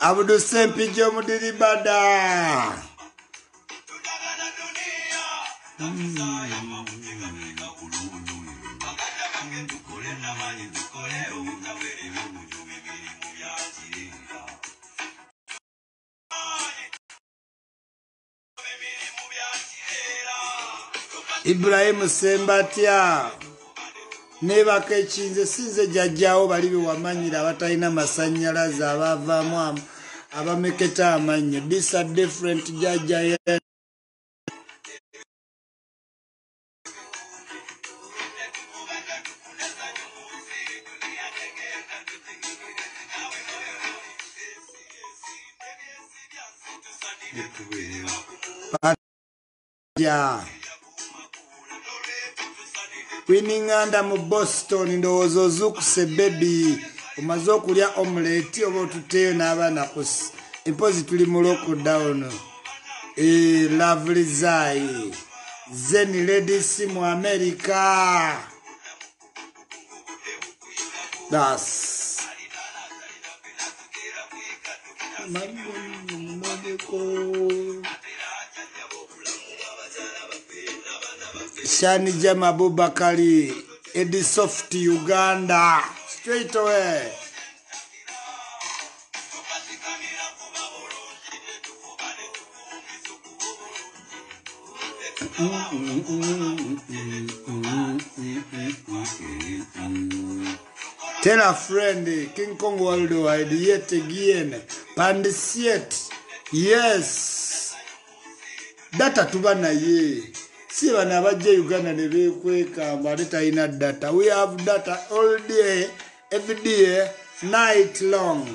Abdul Sempijo Mudiribada. Ibrahim Sembatia neba kechinze sinze jajjawo bali biwamanyira batalina masanyalaze abavaamu abameketa amannyo. This a different jajja. Winning under mu Boston ndowooza ozukuse baby omaze okulya omelette oba otuteyo n'abaana kusi impozi tuli mu lockdown. Lovely Zai Zen ladies mu America. Das Shani Jama Bubakari Eddie Soft Uganda straight away. Tell a friend King Kong Worldwide yet again Pandisiet. Yes data tubana ye si bana bajje Uganda ne bekweka mbaleta ina data. We have data all day every day night long.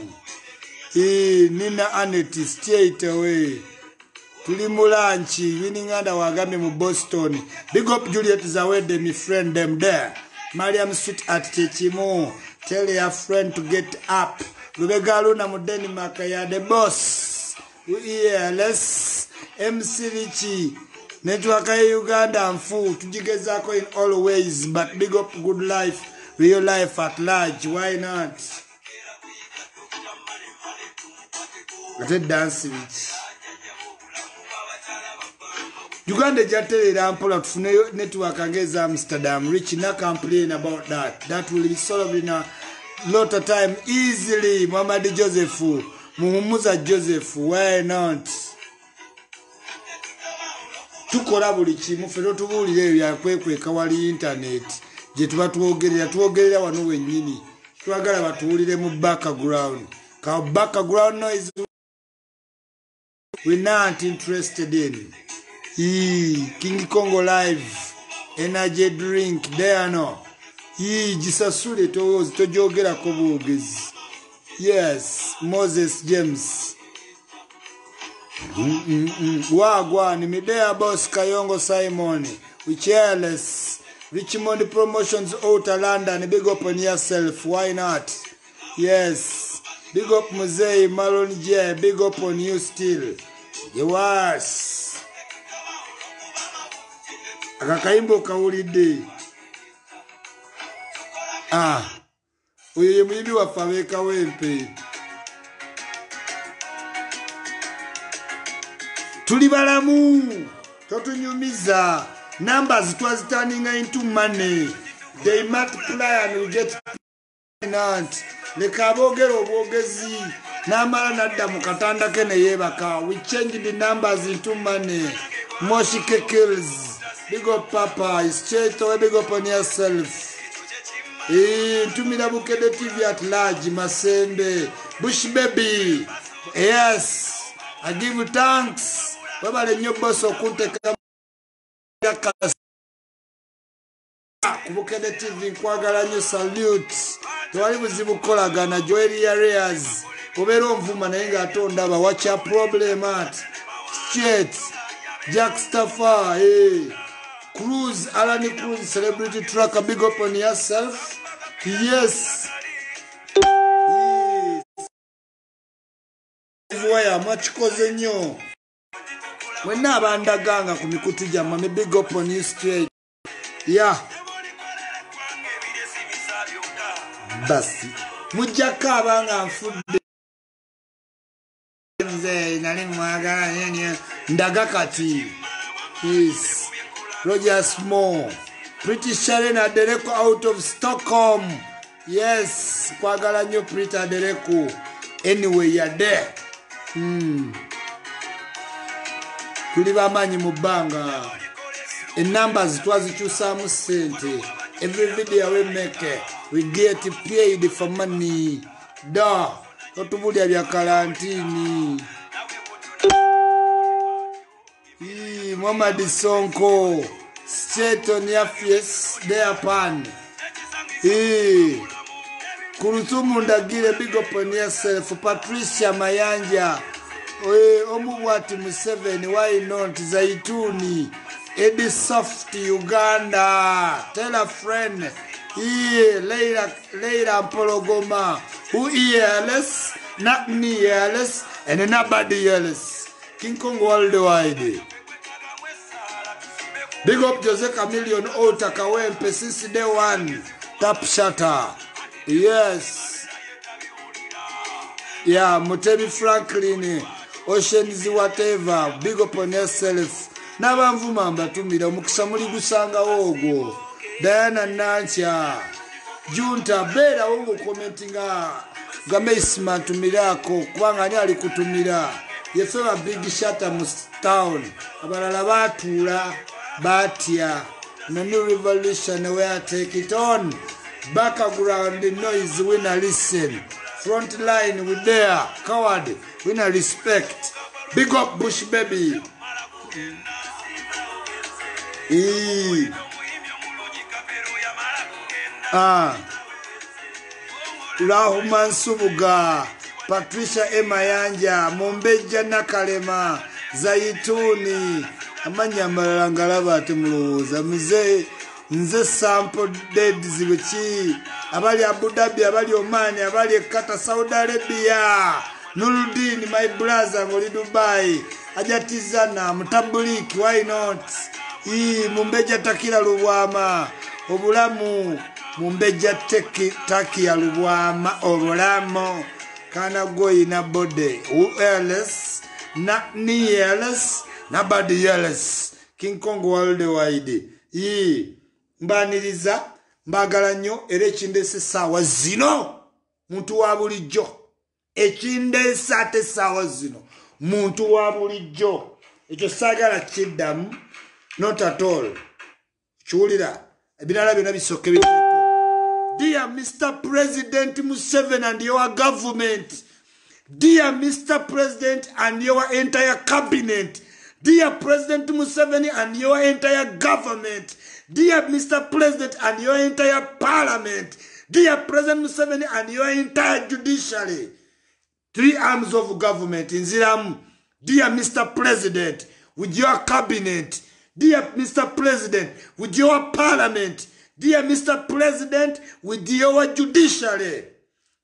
Nina Aneti straight away tuli mu lunch winning under wagambe mu Boston. Big up Juliet Zawede my friend them there. Mariam Sweet at Chichimu. Tell your friend to get up. Lubegaluna mu Denmark ya the boss. Yeah, let's MC Richie. Network Uganda and food tujigezako in all ways, but big up good life, real life at large. Why not? Let's dance with Uganda jatelera ampola tufune network angeza Amsterdam. Rich na complain about that. That will be solved in a lot of time easily. Muhammad Joseph, Muhumuza Joseph, why not? Tukola buli kimu fero tubulire bya kwekweka wali internet je tuba tuogerera wano wennyini twagala batuulire mu background ka background noise we not interested in. King Congo live energy drink there no jisasule tojogera ko bugezi. Yes Moses James Wagwan Midea Boss Kayongo Simon Wicheless Richmond Promotions Outer London. Big up on yourself, why not? Yes, big up Muzei Malon J. Big up on you still. Yes, akakaimbo kawulidde uye mwibi wafaweka wempe tuli balamu totunyumiza. Numbers twas turning into money. They multiply and we get not. Leka bogero bogezi namala nadda mu katanda kene yebaka. We change the numbers into money. Moshike kills. Big up Papa, straight away. Big up on yourself. Tumira Bukede TV at large, Masembe, Bush baby. Yes, I give you thanks. Baba le nyoboso kunte kama Kubukede TV nkwagala nnyo salute. Tewali buzibu kukolagana Joel Areas. Obeera onvuma naye ng'ate ondaba wacha problem at. Chet. Jack Staffer. Hey. Cruz. Alani Cruz. Celebrity tracker. Big up on yourself. Yes. Waya mwachikoze nnyo. Mwenna abandaganga ku mikutu gyamma me big up on you straight. Yeah. Basi mujjako abanga nfudde nze nali mwagala nyenye ndaga kati. Yes. Roger Small. Pretty Sharon Adereko out of Stockholm. Yes. Kwagala nnyo Pretty Adereko. Anyway, you're there. Tuli bamanyi mu bbanga. Numbers twazikyusaamu ssente. Every video we make, we get paid for money. Da, otubulya bya karantini. Muhammad Sonko, straight on your face, there pan. Kurutumu Ndagire, big up on yourself. Patricia Mayanja, Omuwati Museveni, why not? Zaituni. Eddie Soft Uganda. Tell a friend. Leila Mpologoma. Who earless? Not me earless. And nobody else. King Kong worldwide. Big up Jose Chameleon Ota Kawempe since day one. Top shutter. Yes. Yeah, Mutebi Franklin. Oceans whatever. Big up on yourself. Nabanvuma mbatumira omukisa muli gusanga ogwo. Diana Nancha. Junta bera ogo commentinga gameisima tumirako kubanga ani ali kutumira. Yefewa big shatter mu town. Abalala batula batya. The new revolution where take it on. Background the noise when I listen. Front line with there. Coward when I respect. Big up Bush baby. Rahman Subuga, Patricia Emayanja, Mombeja Nakalema, Zaituni, Amanya Marangalava Tumuza, Nze Sample Dead Zivichi, Abali Abu Dhabi, Abali Omani, Abali Kata Saudi Arabia, Nuruddin, my brother, Ngoli Dubai, Ajatizana, Mutambuliki, why not? Mumbeja Takira Luwama, Obulamu, Mumbeja Takia Luwama, Obulamo, Kana go in a body, who else, not me else, nobody else. King Kong worldwide. Mbaniriza, mbagala nnyo era ekindese saawa zino, muntu wa bulijjo. Ekindese ate saawa zino, muntu wa bulijjo. Ekyo saagala kiddamu. Not at all. Chulira. Ebirala byonna bisooke biriko. Dear Mr. President Museveni and your government. Dear Mr. President and your entire cabinet. Dear President Museveni and your entire government. Dear Mr. President and your entire parliament. Dear President Museveni and your entire judiciary. 3 arms of government. Inziramu. Dear Mr. President, with your cabinet. Dear Mr. President, with your parliament. Dear Mr. President, with your judiciary.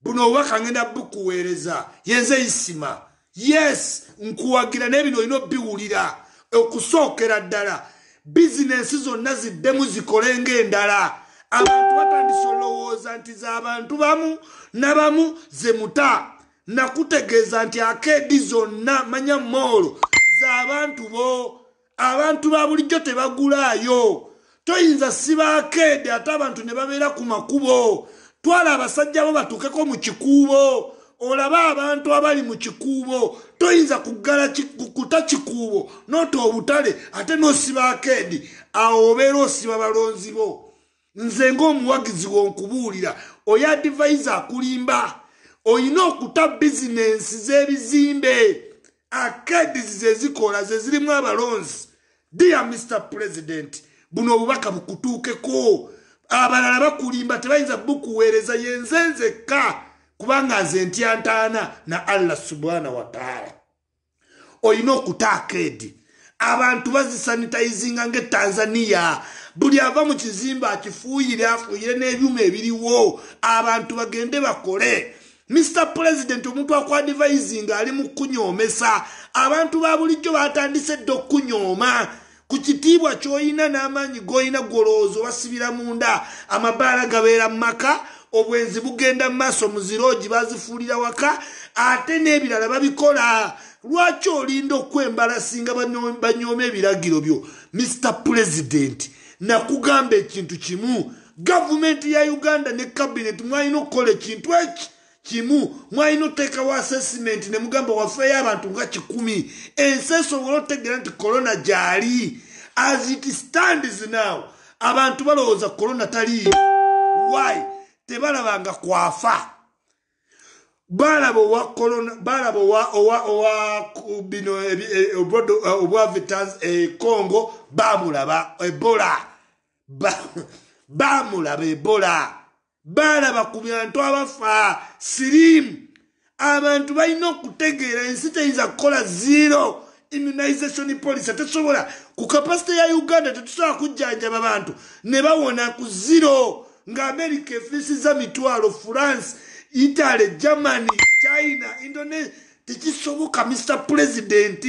Buno wakangenda bukuwereza. Yenze isima. Yes, nkuwagira nebino ino biwulira. Okusookera ddala. Business zonna ziddemu zikolenge endala. Abantu batandise olowooza nti z'abantu bamu nabamu zemuta. Nakutegeeza nti akeedi zonna manya moolo z'abantu bo. Abantu ba bulijjo tebagulaayo. Toyinza siba akeedi ate abantu ne babeera ku makubo. Twala abasajja bo batuukeko mu kikuubo. Olaba abantu abali mu kikuubo. Toyinza kuggala kukuta kikuubo n'ota obutale ate n'osiba akeedi. Awo obeera osiba balonzi bo. Nze ng'omuwagizi wonkubuulira oyo advisor akulimba. Oyina okuta bizinensi z'ebizimbe. Akeedi ze zikola ze zirimu abalonzi. Dear Mr. President, buno obubaka bukutuukeko. abalala bakulimba tebayinza bukuweereza yenzenzeka kubanga nze ntyantaana na Allah subhanahu wa ta'ala. Oyina okutaaka edi abantu bazisanitizinga nge Tanzania buli ava mu kizimba akifuuyire afuuyire n'ebyuma ebiriwo abantu bagende bakole. Mr. President omuntu akwadvisinga ali mu kunyoomesa abantu ba bulijjo batandise dde okunyooma ku kitiibwa ky'oyina n'amaanyi g'oyina goloozo basibira munda amabaala gabeera mu maka obwenzi bugenda mu maaso muziroogi bazifuulira waka ate n'ebirala babikola. Lwaki olinda okwembalasinga banyooma ebiragiro byo? Mr. President nakugamba ekintu kimu, gavumenti ya Uganda ne cabinet mwalina okukola ekintu eki kimu, mwalina oteekawo assessment ne mugamba wafeeyo abantu nga 100 ensi esobola otegeera nti corona gyali. As it stands now abantu balowooza corona taliiyo. Why? Tebalabanga kwafa. Balaba wa corona, balaba owa bino obwa vitans Congo bamulaba Ebola. Bamulaba Ebola. Balaba ku bantu abafa sirimu. Abantu balina okutegeera ensi teyinza kukola zero immunization policy. Tesobola ku capacity ya Uganda tetusobola kujjanjaba abantu ne bawona ku zero nga America efisiza mitwalo, France, Italy, Germany, China, Indonesia. Tekisoboka Mr. President.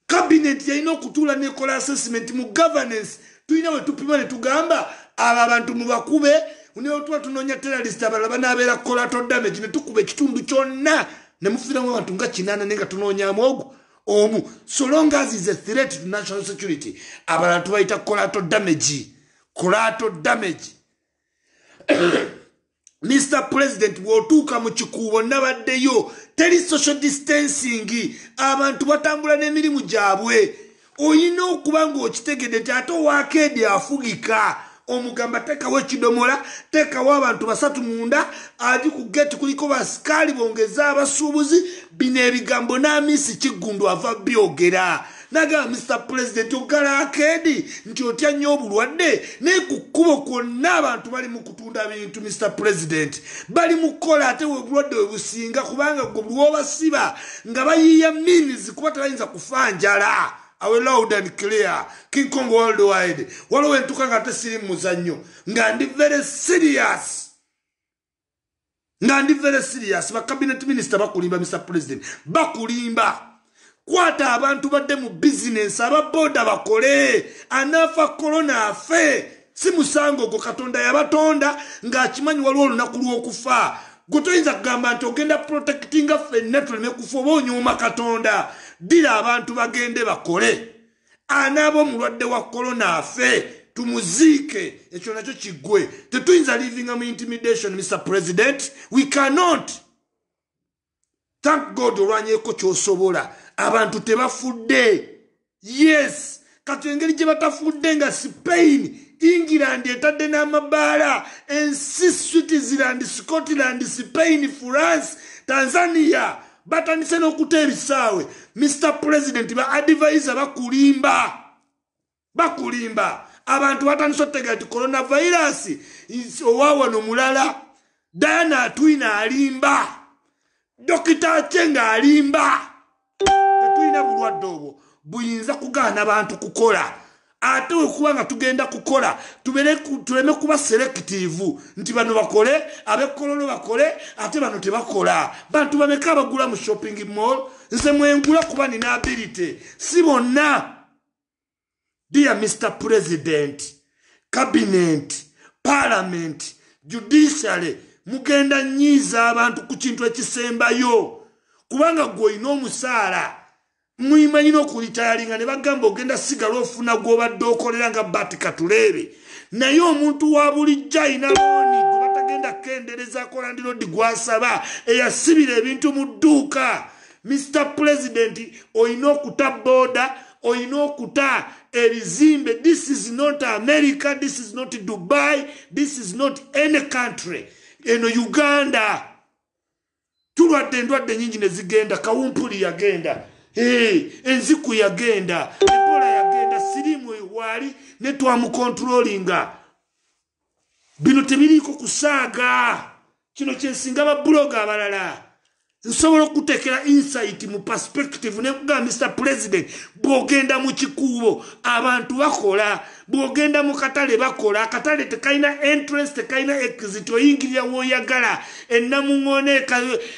Cabinet yalina okutuula nekola assessment mu governance. Tulina we tupima ne tugamba aba abantu mubakube uneotwa tunonya terrorist abalala banabeera collateral damage ne tukube ekitundu kyonna ne mufiramu abantu nga 8 nenga tunonyaamu ogwo omu. So long as is a threat to national security abalala tubayita collateral damage. Collateral damage. Mr. President wotuuka mu kikuubo nabaddeyo teri social distancing abantu batambula n'emirimu gyabwe. Oyina okuba ng'okitegedde nti ate owakeedi afugika omugamba tekawo ekidomola tekawo abantu 3 munda ali ku geti kuliko basikaali bongeza abasuubuzi bino ebigambo n'amisi Kiggundu ava byogera. Naga Mr. President ogala akeedi nti otya nnyo obulwadde naye ku kkubo kwonna abantu bali mu kutunda bintu. Mr. President bali mu kukola ate obulwadde we businga kubanga gwe bw'obasiba nga bayiiya minis kuba tebayinza kufa njala. Awe loud and clear. King Kong worldwide. Waliwo entuka nga tesiri muzannyo nga ndi very serious. Ba cabinet minister bakulimba Mr. President. Bakulimba. Kwata abantu badde mu business ababoda bakole anafa corona afe. Si musango go Katonda yabatonda nga akimanyi waliwo olunaku lw'okufa. Gotoyinza kugamba nti ogenda protecting ffenna tuleme kufa oba onyooma Katonda. Dira abantu bagende bakole. Anabo mulwadde wa corona afe tumuziike ekyo nakyo kiggwe. Tetuyinza living am intimidation Mr. President. We cannot. Thank God olwanyeko kyosobola. Abantu tebafudde. Yes. Kati engeri gye batafudde nga Spain, England etadde n'amabaala, ensi Switzerland, Scotland, Spain, France, Tanzania batandise n'okuta ebisaawe. Mr. President ba advisor bakulimba. Abantu batandise otegeka nti coronavirus owawano mulala. Diana Atwina alimba. Dokita Chenga alimba. Tetulina bulwadde obwo buyinza kugaana abantu kukola. Ate okuba nga tugenda kukola tuleme kuba selective nti bano bakole abekololo bakole ate bano tebakola. Bantu bameka bagula mu shopping mall nze mwengula kuba nina ability si bonna. Dear Mr. President, Cabinet, Parliament, Judiciary mugenda nyiza abantu ku kintu ekisembayo kubanga gwoyina omusaala muyimanyina okulitayalinga ne bagamba ogenda sigala ofuna gw'obadde okolera nga Batika Tulebe naye omuntu wa bulijjo ayina looni gwe batagenda kendereza akola ndi loodi gwasaba eyasibira ebintu mu dduuka. Mr. President oyina okuta boda oyina okuta ebizimbe. This is not America, this is not Dubai, this is not any country. Eno Uganda tulwadde endwadde nyingi ne zigenda. Kawumpuli yagenda, enziku yagenda, Ebola yagenda, sirimu wali ne twamukontrolinga. bino tebiriko kusaaga kino kyensinga babuloga abalala nsobola okutekera insight mu perspective ne kuga Mr. President bwogenda mu kikuubo abantu bakola bwogenda mu katale bakola akatale tekaina entrance tekaina exit oyingirira woyagala ennamuŋone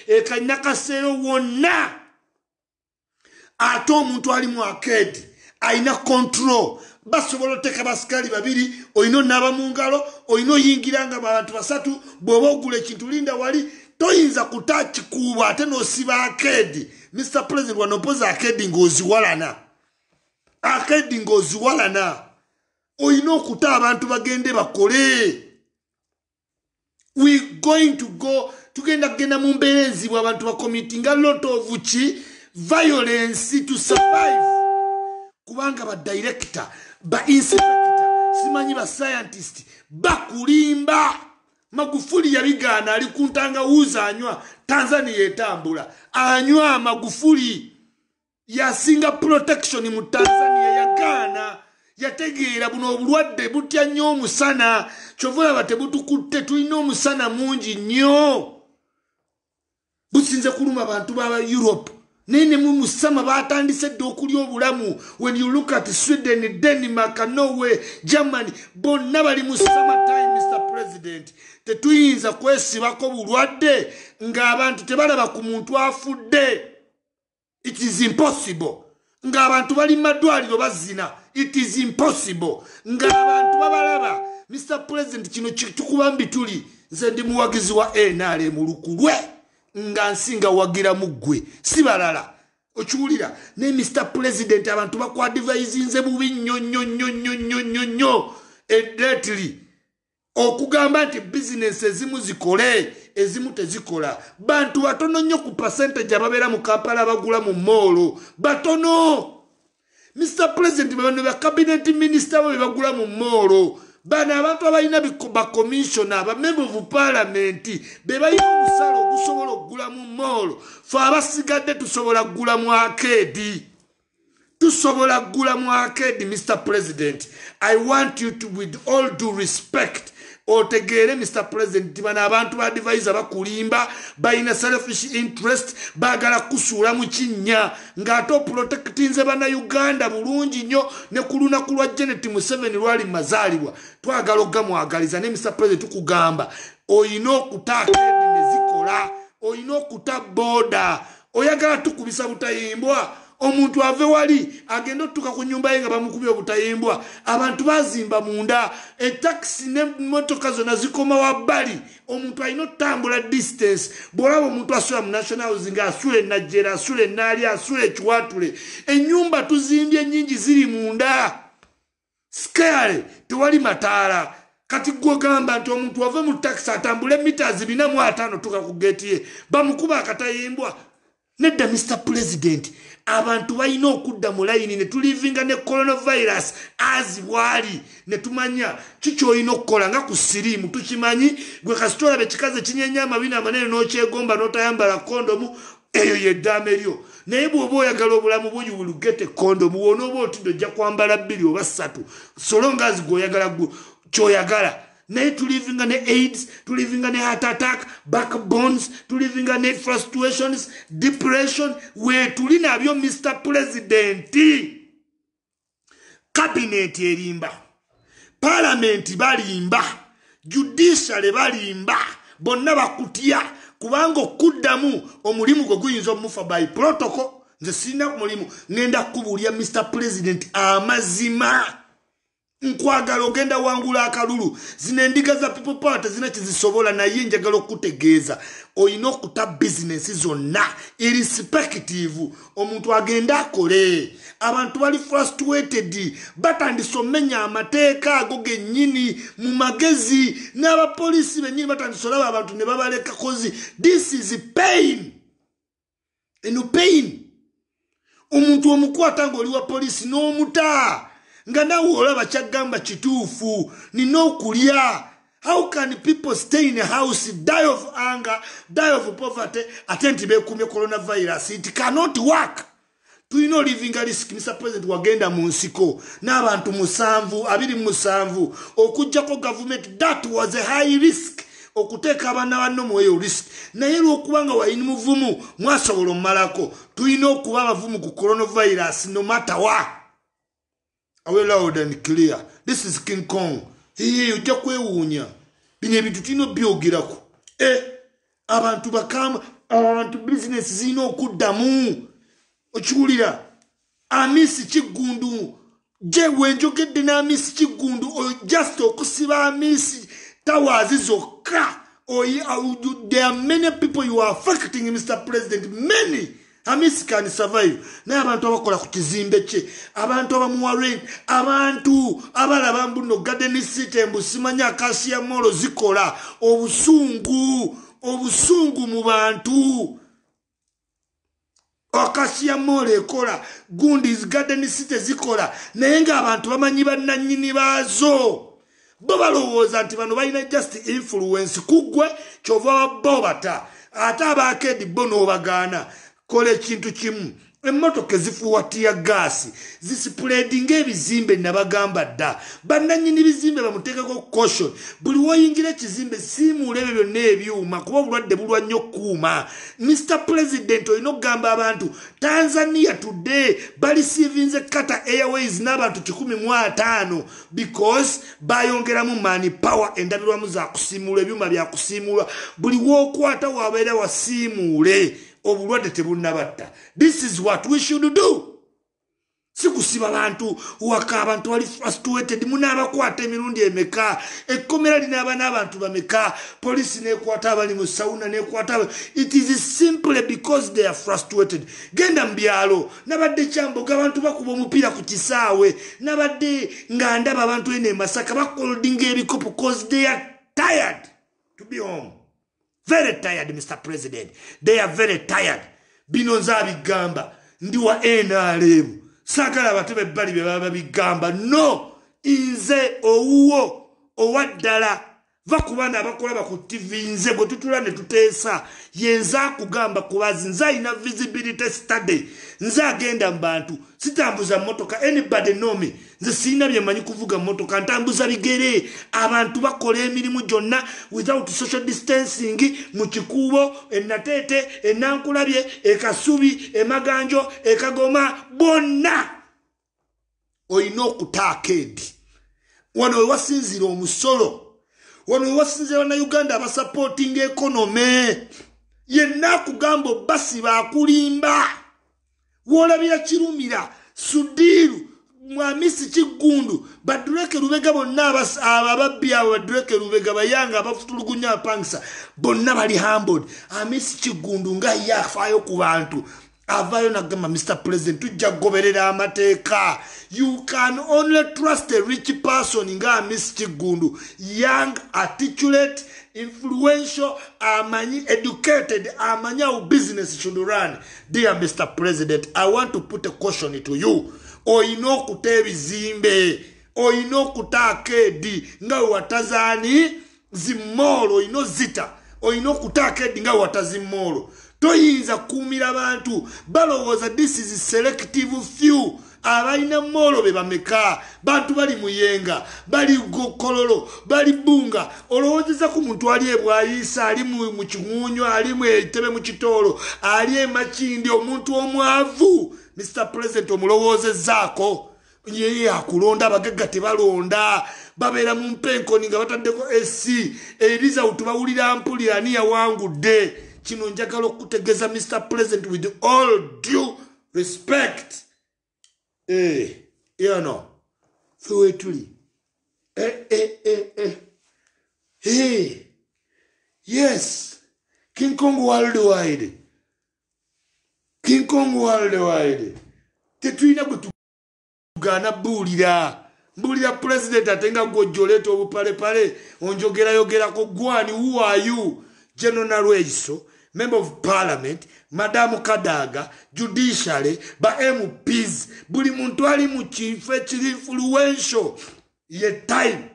ekanyakasero wonna ate omuntu ali mu arcade aina control basobola oteka basikali babiri oyino naba mu ngalo oyino oyingira nga abantu basatu bw'oba ogula ekintu linda wali toyinza kutakikuuba ate n'osiba arcade Mr. President wanopoza arcade ng'oziwalana oyina okuta abantu bagende bakole we going to go tugenda mu mbeera enzibu abantu bakomitinga lot of violence to survive kubanga ba director ba inspector simanyi ba scientist bakulimba Magufuli yabigana ali kuntanga uza anywa Tanzania etambula anywa Magufuli yasinga protection mu Tanzania yakana yategeera buno obulwadde butya nnyo omusana kyovola batebutukutte tulina omusana mungi nnyo businze kuluma abantu ba Europe nene mu musama batandise dde okulya obulamu when you look at Sweden, Denmark, Norway, Germany bonna bali mu summertime Mr. President tetuyinza kwesibako bulwadde ng'abantu tebalaba ku muntu afudde it is impossible ng'abantu bali madwaliro bazina it is impossible ng'abantu babalaba Mr. President kino kikubambi tuli nze ndi muwagizi wa NRM mu lukulwe nga nsinga wagira muggwe si balala okiwulira ne Mr. President abantu bakwadvise nze bubi nnyo lately okugamba nti business ezimu zikole ezimu tezikola bantu batono nnyo ku percentage ababeera mu Kampala bagula mu mall batono Mr. President bano ba cabinet minister bagula mu mall bana abantu abalina ba commissioner ba member of parliament be bayina omusalo okusobola okugula mu mall fe abasigadde tusobola kugula mu arcade Mr. President I want you to with all due respect otegeere Mr. President bana abantu ba advisor bakulimba bayina selfish interest bagala kusuula mu kinnya ng'ate protectinze bana Uganda bulungi nnyo ne kuluna kulwa Janet Museveni lwali mazaalibwa twagala ogamwagaliza ne Mr. President tukugamba oyina okutaaka nezikola oyina okuta boda oyagala tukubisa butayimbwa omuntu ave wali agenda otuka ku nyumba ye nga bamukubye obutayimbwa abantu bazimba munda taxi ne motoka zonna zikoma wabbali omuntu alina otambula distance bwolaba omuntu asula mu national housing asula enajjera asula enaali asula ekiwatule ennyumba tuzimbye ennyingi ziri munda scale tewali mataala kati gwogamba nti omuntu wave mu taxi atambule meters 450 tuka ku gate ye bamukuba akatayimbwa nedda Mr. President abantu balina okudda mu layini ne tulivinga ne coronavirus as bwali ne tumanya kikyoyina okukola nga ku sirimu tukimanyi gwe kasitola bekikaze kinyenya amabina amanene n'okyegomba n'otayambala kondomu eyo yeddame lyo naye bw'oba oyagala obulamu bwo you will get a condom wona oba otidde ojja kwambala 2 oba 3 solongazi gweoyagala kyoyagala naye tulivinga ne AIDS tulivinga ne heart attack backbones tulivinga ne frustrations depression we tuli nabyo Mr. President cabinet erimba parliament balimba judiciary balimba bonna bakutya kubanga okuddamu omulimu gwe guyinza omufa by protocol nze sirina ku mulimu ngenda kubulya Mr. President amazima nkwagala ogenda wangula akalulu zino endiga za people power tezina kizisobola naye njagala okutegeeza oyina okuta business zonna irrespective omuntu agenda akole abantu bali frustrated batandise omenya amateeka ago gennyini mu magezi n'abapoliisi bennyini batandise olaba abantu ne babaleka kozi this is pain eno pain omuntu omukwata ng'oli wa polisi n'omuta nga nawe olaba kyagamba kituufu nina okulya how can people stay in a house die of hunger die of poverty ate nti beekumye coronavirus it cannot work tulina olivinga risk. Mr. President wagenda mu nsiko n'abantu 27 okujjako government. That was a high risk okuteeka abaana banno muweyo risk. Naye lw'okubanga wayini muvumu mwasobola omalako. Tulina okuba abavumu ku coronavirus no matter what. Awe loud and clear. This is King Kong. Ojja kwewuunya. Bino ebintu tulina byogirako. Abantu bakama, abantu business zina okuddamu. Okiwulira Amisi Kigundu je wenjogedde n'Amisi Kigundu just okusiba Amisi tawazi zokka. There are many people you are affecting, Mr. President. Many. Amisi can survive. Na abantu abakola ku kizimbe kye, abantu abamuware, abantu abalaba mbuno Garden City mbusimanya Acacia Mall zikola obusungu mu bantu. Acacia Mall ekola, Gundi's Garden City zikola, naye nga abantu bamanyi bannannyini baazo. Bo balowooza nti bano balina just influence kugwe kyova bobata. Ate abaakedi bo n'obagaana. Kola ekintu kimu. Emmotoka ezifuwatiya gaasi zispreading ebizimbe nabagamba dda. Bannannyini bizimbe bamuteekeko caution. Buli woyingira ekizimbe simuule ebyo byonna ebyuma kuba obulwadde bulwa nnyo kuuma. Mr. President olina okugamba abantu Tanzania today balisiivinze Qatar Airways n'abantu 15 because bayongeramu money power endabirwamu za kusiimula ebyuma bya kusiimulwa. Buli wookwata wabeera wasiimuule. Obulwadde tebunnabatta. This is what we should do. Sikusiba bantu waka abantu wali frustrated munabakwata emirundi emeka ekkomera linaba n'abantu bameka police nekwata abali mu sauna nekwata. It is simply because they are frustrated. Genda mbyalo nabadde kyamboga abantu bakuba omupiira ku kisaawe nabadde nga ndaba abantu ene Masaka bakoldinga ebikopo because they are tired to be home. Very tired, Mr. President. They are very tired. Binonza bigamba. Ndiwa NRM. Sagala batebe bali beba bigamba. No. Inze ouwo. Owaddala. Vakubana abakola baku TV nze bwe tutula ne tuteesa. Yenza kugamba kubazi. Nza ina visibility study. Nza agenda mbantu. Sitambuza motoka. Anybody know me. Nze sina byemanyi kuvuga motoka. Ntambuza bigere. Abantu bakola emirimu gyonna without social distancing. Mu kikuubo, ennatete, ennankulabye, ekasubi, emaganjo, ekagoma, bonna. Oyina okutaaka edi. Wano wewasinzira omusolo. Wano wasinzira na Uganda abasupporting economy. Yenna kugamba basi bakulimba. Wolabira kirumira Sudiru Mwamisi Kigundu Badureke Lubega bonna ababbi abo Badureke Lubega bayanga abafutulugunya pangisa bonna bali humbled. Amisi Kigundu nga yafayo ku bantu. Avayo nagamba Mr. President tujja goberera amateeka. You can only trust a rich person nga Amisi Kigundu. Young, articulate, influential, educated, how business should run. Dear Mr. President, I want to put a caution to you. Oyino kute bizimbe. Oyino kutaaka edi nga watazani zimolo. Oyino zita. Oyino kutaaka edi nga watazimolo. Toyinza kumira bantu balowooza this is selective few. Abaina molo be bameka bantu bali muyenga bali gokololo bali bunga olowoozeza ku muntu ali ebwayisa ali mu kimunyo ali mu etebe mu kitolo ali emakindi omuntu omwavu. Mr. President omulowoozezaako yeye akulonda abagagga tebalonda babeera mu mpenkoni nga bataddeko SC eriza utubawulira mpulira ani yawangudde. Kino njagala okutegeeza Mr. President with all due respect. You know, fluidly. Yes, King Kong worldwide. King Kong worldwide. Tetulina kutugana bulira. Bulira President atenga gojoleta obupale onjogera yogera ko gwani. Who are you? General Rweiso, Member of Parliament, Madam Kadaga, Judiciary, ba MPs, buli muntu ali mu kifo ekiri influential ye time.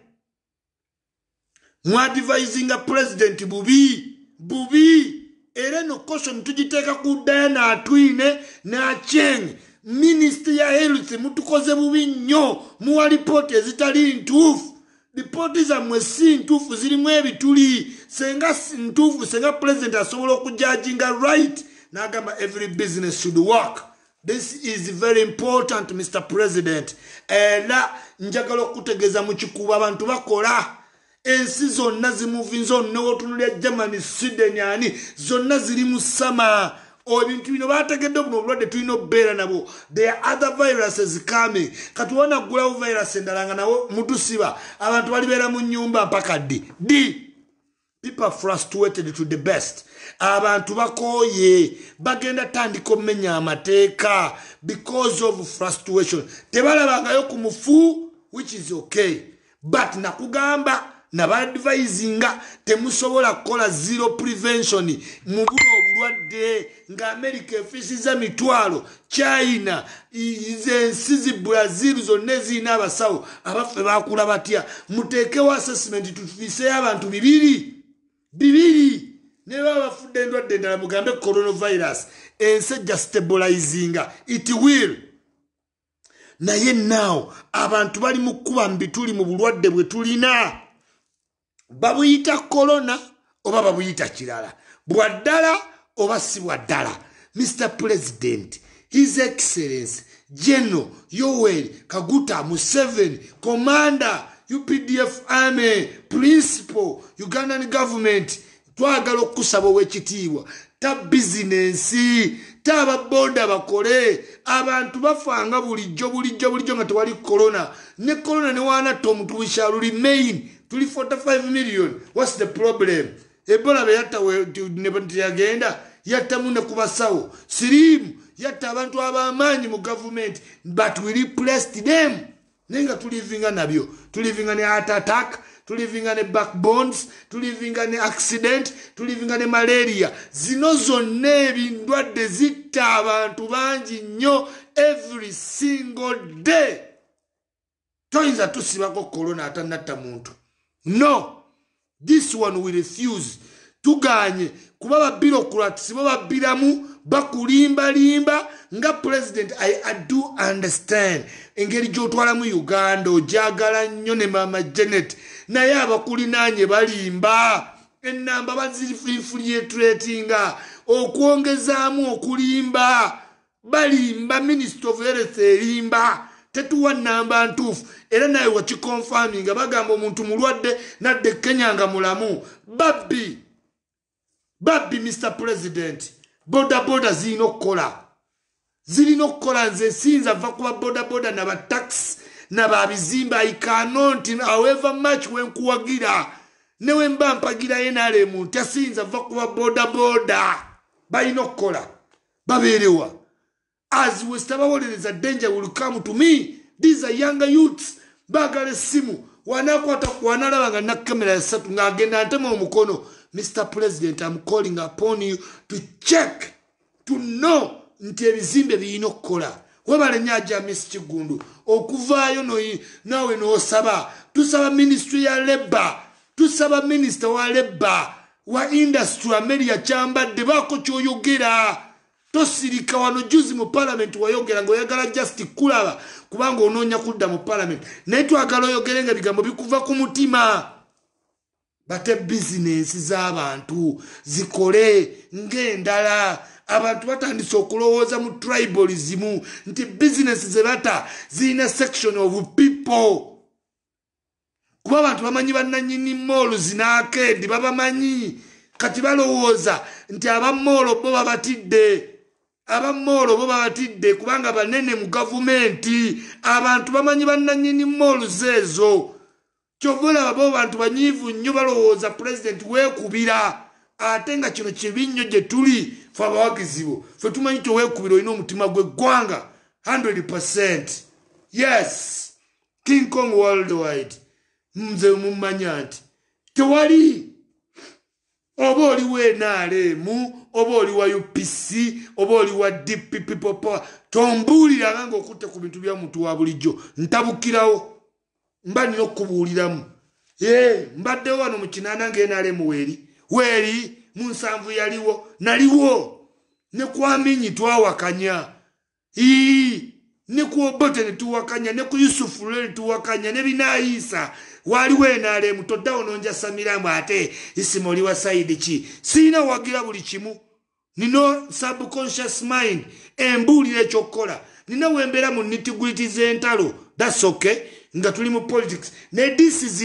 Mwadvising a president bubi. Era no caution tujiteeka ku Diana Atwine na Acheng. Ministry ya Health mutukoze bubi nnyo muwa report ezitali ntuufu. Report zammwe si ntuufu zirimu ebituli senga ntuufu senga president asobola okujudginga right n'agamba every business should work. This is very important, Mr. President. Era njagala okutegeeza mu kikuubo abantu bakola. Ensi zonna zimuvi zonna otunulya Germany, Sweden ani zonna ziri mu sama. Ebintu bino bategedde buno obulwadde tulina obbeera nabo. There are other viruses coming. Katuwana gulawo virus endala nga nawo mutusiba. Abantu balibeera mu nnyumba mpaka ddi. People are frustrated to the best. Abantu bakoye bagenda tandika omenya amateeka because of frustration. Tebalabangayo ku mufu, which is okay. But nakugamba naba-advisinga temusobola kukola zero prevention mu buno obulwadde nga America efisiza mitwalo, China, ensi Brazil zonna ezirina abasawo abaffe bakula batya. Muteekewo assessment tufiiseyo abantu bibiri ne baba bafudde endwadde endala mugambe coronavirus ensi ejja stabilizinga it will. Naye now abantu bali mu kkuba mbituli mu bulwadde bwe tulina babuyita corona oba babuyita kirala bwaddala oba si bwaddala. Mr. President, His Excellency General Yoweri Kaguta Museveni, Commander UPDF Army, Principal Ugandan Government, twagala okusaba ow'ekitiibwa ta bizinensi ta ababoda bakole abantu bafanga bulijjo nga tewali corona ne corona ne wanatta omuntu we shall remain. Tuli 45 million. What's the problem? Ebola be yatta yagenda yatta mune kubasawo sirimu yatta abantu ab'amaanyi mu government, but we replaced them. Nenga tulivinga nabyo, tulivinga ne heart attack, tulivinga ne backbones, tulivinga ne accident, tulivinga ne malaria. Zino zonna ebindwadde zitta abantu bangi nnyo every single day. Toyinza tusibako corona atanatta muntu. No, this one we refuse. Tuganye kuba babureaucrats babiramu bakulimba nga president. I do understand engeri gyotwala mu Uganda ojagala nnyo ne mama Janet naye abakulinanye balimba enamba bazifiltratinga okwongezaamu okulimba balimba. Minister of Health elimba tetuwa namba ntuufu era naye wakikonfirming bagamba omuntu mulwadde nadde Kenya nga mulamu. Babbi Mr. President, boda zirina okukola nze sinza va kuba boda naba tax naba bizimba. I cannot however much wenkuwagira newe mba mpagira yenale muntu asinza va kuba boda balina okukola babeerewa. As we stabawolereza danger will come to me. These are younger youths. Bagale simu wanakwata wanalaba nga na kamera ya satu nga agenda ntema omukono. Mr. President, I'm calling upon you to check, to know nti ebizimbe birina okukola. Webale nyaja Miss Kigundu okuvaayo nawe n'osaba. Tusaba ministry ya labor, tusaba minister wa labor wa industry Ameria kyambadde bako kyoyogera. Tosirika wano juzi mu parliament wayogera ngoyagala just kulaba kubanga onoonya kudda mu parliament naye twagala oyogere nga bigambo bikuva ku mutima. Bate business z'abantu zikole ng'endala. Abantu batandise okulowooza mu tribalism nti business ze bata zirina section of people. Kuba abantu bamanyi bannannyini mall zinaakedi babamanyi kati balowooza nti abamoolo bo babatidde. Abamoolo bo babatidde kubanga banene mu gavumenti. Abantu bamanyi bannannyini mall zeezo. Kyovola abo bantu banyiivu nnyo balowooza president weekubira. Ate nga kino kibi nnyo gye tuli fe abawagizi bo. Fe tumanyi toweekubira olina omutima gw'eggwanga 100%. Yes, King Kong worldwide. Nze mumanya nti tewali oba oli NRM oba oli wa UPC oba oli wa DPP popa tombuuliranga ng'okutte ku bintu bya muntu wa bulijjo. Ntabukirawo mba nina okubuuliramu. Mbaddewo wano mu kinaana ng'NRM weeri mu nsanvu yaliwo naliwo ne kwaminyi twawakanya ne ku Obote ne tuwakanya ne ku Yusufu ne tuwakanya ne Binaisa waliwo enaale mutodda ononja Samiramu ate isimoli wa side ki sina wagira buli kimu nino subconscious mind embulire ekyokukola nina wembera mu nitiguiti z'entalo that's okay nga tuli mu politics ne this is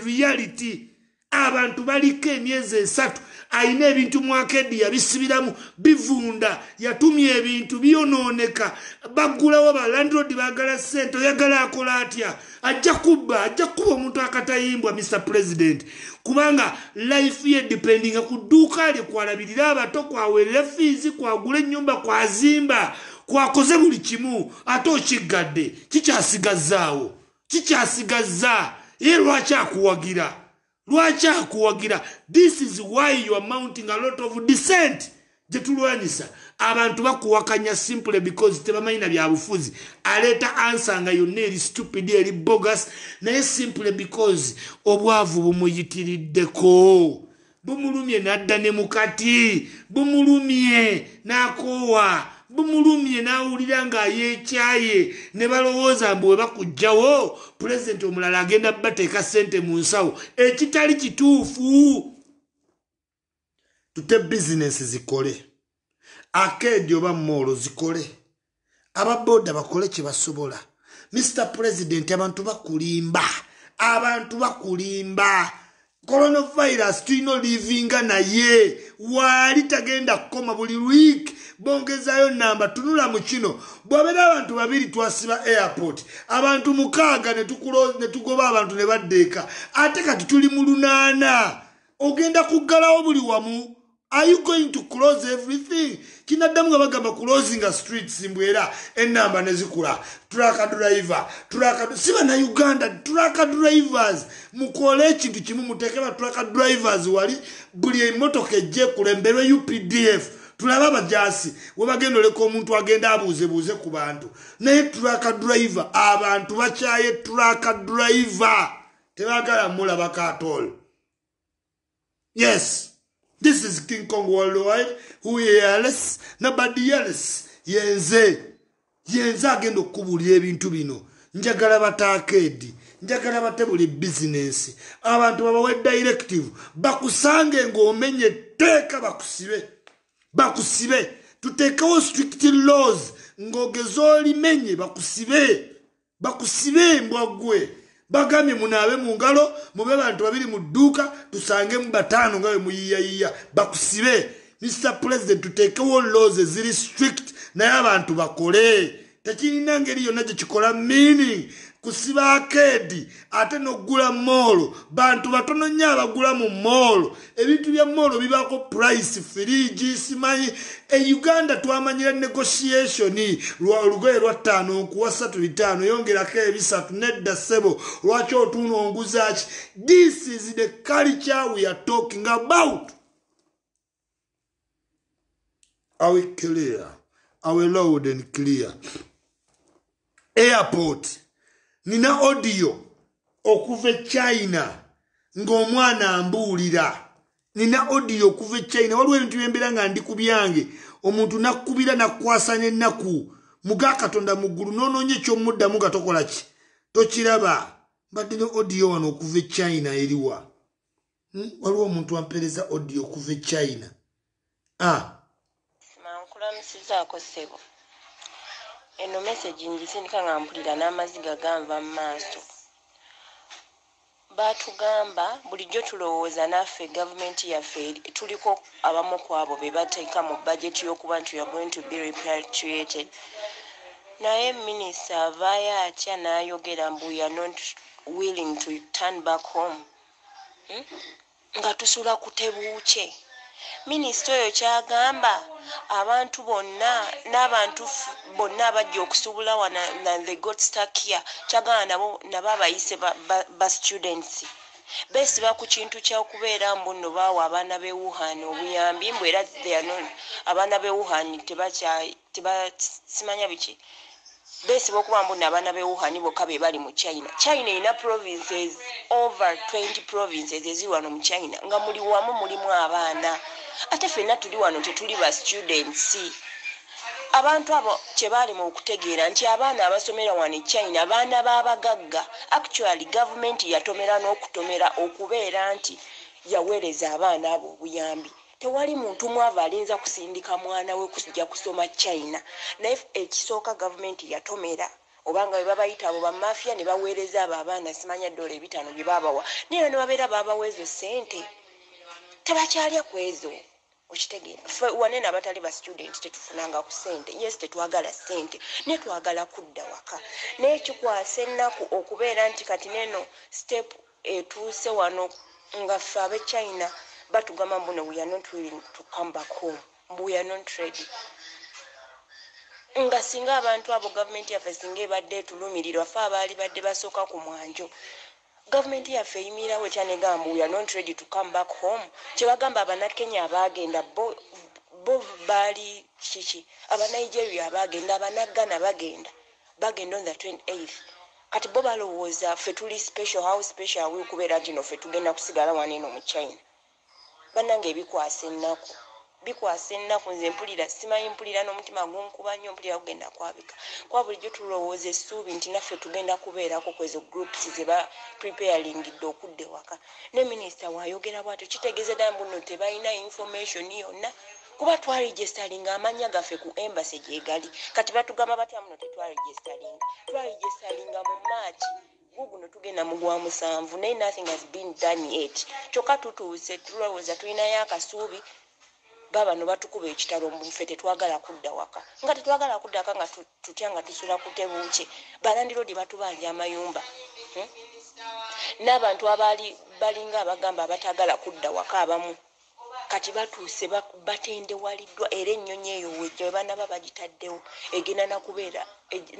reality abantu baliko emyezi 3 ayina ebintu mwakedi yabisibiramu bivunda yatumye ebintu byonooneka bagulawo ba landlord bagala sente oyagala akola atya ajja kuba omuntu akatayimbwa Mr. President kubanga life ye depending ku dduuka lye kwalabirira abato kwaweerera fees kwagula ennyumba kwazimba kwakoze buli kimu ate okiggadde kikyasigaza ye lwaki akuwagira this is why you are mounting a lot of dissent jetulwanisa abantu bakuwakanya simply because tebamanyina bya bufuzi aleta answer nga yonna eri stupid eri bogus naye simply because obwavu bumuyitiriddeko bumulumye nadda ne mukati bumulumye n'akoowa bumulumye n'awulira ng'ayeekyaye ne balowooza mbu we bakugjawo pulezidenti omulala agenda bateeka ssente mu nsawo ekitali kituufu. Tute bizinesi zikole akeedi oba moolo zikole ababoda bakole kye basobola. Mr. President abantu bakulimba coronavirus tulina livinga naye wali tagenda kukoma buli week bongezayo namba tunula mu kino bwabera abantu 2 twasiba airport abantu 6 ne tugoba abantu ne baddeeka ate kati tuli mu 8 ogenda kuggalawo buli wamu. Are you going to close everything? Kinaddamu nga bagamba closing streets mbwera enamba nezikula truck driver siba na Uganda truck drivers mukole ekintu kimu mutekeba truck drivers wali buli emotoka ejje kulemberwe UPDF tulaba abajasi we bagenda oleka omuntu agenda abuuze ku bantu naye truck driver abantu bakyaye truck driver tebagala mulaba katol. Yes, this is King Kong Worldwide. Who else? Nobody else. Yenze agenda okubulya ebintu bino. Njagala bataakedi. Njagala batebuli business. Abantu babawe directive. Bakusange ng'omenye teeka bakusibe. Tuteekawo strict laws. Ng'ogezooli menye bakusibe mbwagwe. Bagambye munaabe mu ngalo mube bantu 2 mu dduuka tusange mu 5 nga we muyiyayiya bakusibe. Mr. President tuteekewo laws ziri strict naye abantu bakole tekirina ngeri yonna gye kikola meaning kusiba akeedi ate n'oggula moolo bantu batono nnyo abagula mu moolo ebintu bya moolo bibaako price firiji simanyi Uganda twamanyira negotiation olugoye lwa 5 okuwa 3 yongerako 3 nedda ssebo lwaki otunonguzaaki. This is the culture we are talking about. Are we clear? Are we loud and clear? Airport nina audio okuva China ng'omwana ambuulira. Nina audio okuva China waliwo ebintu byembera nga ndi ku byange omuntu nakkubira nakwasanya ennaku muga Katonda mu ggulu noononye ky'omuddamu nga tokola ki tokiraba. Mbadde ne audio wano okuva China eriwa waliwo omuntu ampereza audio okuva China. Mankulamusizaako ssebo eno message ngisindika nga mpulira n'amaziga ganva mu maaso. Batugamba bulijjo tulowooza naffe gavumenti yaffe tuliko abamu ku abo be bateeka mu budget y'okuba nti you are going to be repatriated. Naye minisita avaayo atya n'ayogera mbu we are not willing to turn back home. Nga tusula kutebuuke. Minisita oyo kyagamba abantu bonna n'abantu bonna abajja okusubula wana they got stuck here kyagamba nabo abayise ba students besiba ku kintu ky'okubeera mbu nno baawa abaana b'e Wuhan obuyambi mbu era abaana b'e Wuhan simanya biki besiba okuba mbu n'abaana be Wuhan bokka be bali mu China. China ina provinces over 20 provinces eziri wano mu China nga muli wamu mulimu abaana ate ffenna tuli wano tetuli ba students. Abantu abo kye baali mu kutegeera nti abaana abasomera wano e China abaana b'abagagga. Actually government yatomera n'okutomera okubeera nti yaweereza abaana abo obuyambi. Tewali muntu mwavu alinza kusindika mwana we kujja kusoma China. Naye ekisooka government yatomera obanga bwe babayita abo bamafia ne baweereza abo abaana simanya $5 bye babawa. Naye ne babeera babawa ezo ssente. Tebakyalya ku ezo. Okitegeera. Ffe wanene abatali ba student tetufunanga ku ssente. Yes tetwagala ssente. Ne twagala kudda waka. N'ekikwasa ennaku okubeera nti kati neno step etuuse wano nga ffe ab'e China batugamba mbuno we are not willing to come back home. We are not ready. Nga singa abantu abo government yaffe singa ebadde etulumirirwa ffe abaali badde basooka ku mwanjo. Government yaffe eyimirawo etya negamba we are not ready to come back home. Kye bagamba Abannakenya abaagenda bo baali kiki Abanigeria abaagenda Abanaggana bagenda on the 28th. Kati bo balowooza ffe tuli special house special we kubeera nti no ffe tugenda kusigala waneeno mu China. Bannange ebikwasa ennaku nze mpulira simanyi mpulira n'omutima gunkuba nnyo mpulira kugenda kwabika kwa bulijjo tulowooza essuubi nti naffe tugenda kubeerako kwezo groups ze ba preparingidde okudde waka. Ne minisita waayogera bw'atyo kitegeeza ddala mbuno tebalina information yonna kuba twaregisteringa amanya gaffe ku embassy gyegali. Kati batugamba batya muno twaregisteringa mu Maachi guno tugenda mu gwa 7 naye nothing has been done yet. Kyokka tutuuse tulowooza tulinayo akasuubi bano batukuba ekitalo mbufe tetwagala kudda waka. Nga tetwagala kudda waka nga tutya nga tusula ku Tebuuki. Balandiroodi batubanja amayumba. N'abantu abaali balinga abagamba abatagala kudda waka abamu. Kati batuuse batendewaliddwa era ennyonyi eyo wejja banaba bagitaddewo egenda nakubeera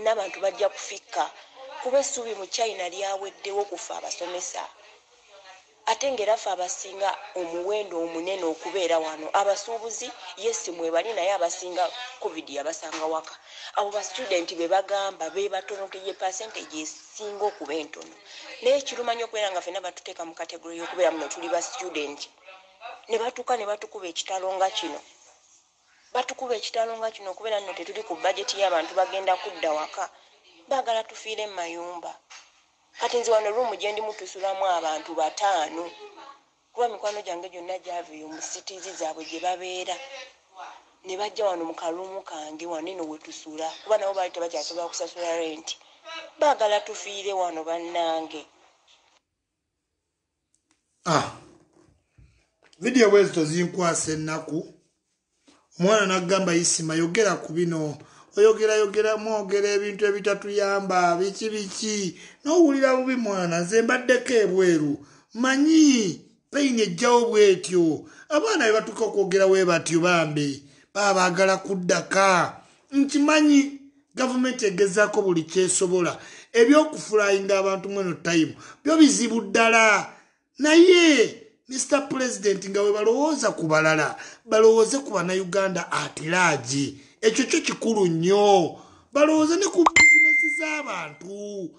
n'abantu bajja kufikka. Kuba essuubi mu China lyaweddewo kufa abasomesa. Ate ng'era ffe abasinga omuwendo omunene okubeera wano abasuubuzi yesi mwebali naye abasinga covid yabasanga waka. Abo ba student be bagamba be batono ye percentage esinga okuba entono. Naye kirumanya okubeera nga ffenna batuteeka mu kategori y'okubeera muno tuli ba student. Ne batuuka ne batukuba ekitalo nga kino. Okubeera nno tetuli ku budget y'abantu bagenda kudda waka. Baagala tufiire mu mayumba. Kati nze wano ruumu gye ndimu tusulamu abantu 5. Kuba mikwano gyange gyonna gyaveeyo mu cities zaabwe gye babeera. Ne bajja wano mu kaluumu kange wano eno we tusula. Kuba nabo baali tebakyasobola kusasula rent. Baagala tufiire wano bannange. Video bwezito zinkwasa ennaku. Omwana n'agamba Isima yogera ku bino. Oyogera mwogera ebintu ebitatuyamba biki n'owulira bubi mwana nze mbaddeko ebweru manyi peyini ejjawo bwetyo abaana be batuuka okwogera we batyo bambi baba baagala kuddaka nkimanyi gavumenti egezaako buli kyesobola ebyokufuluyinga abantu mweno time byo bizibu ddala naye Mr. President nga we balowooza ku balala balowooze ku bannayuganda atiraaji ekyo kyo kikulu nnyo balowooza ne ku bizinesi z'abantu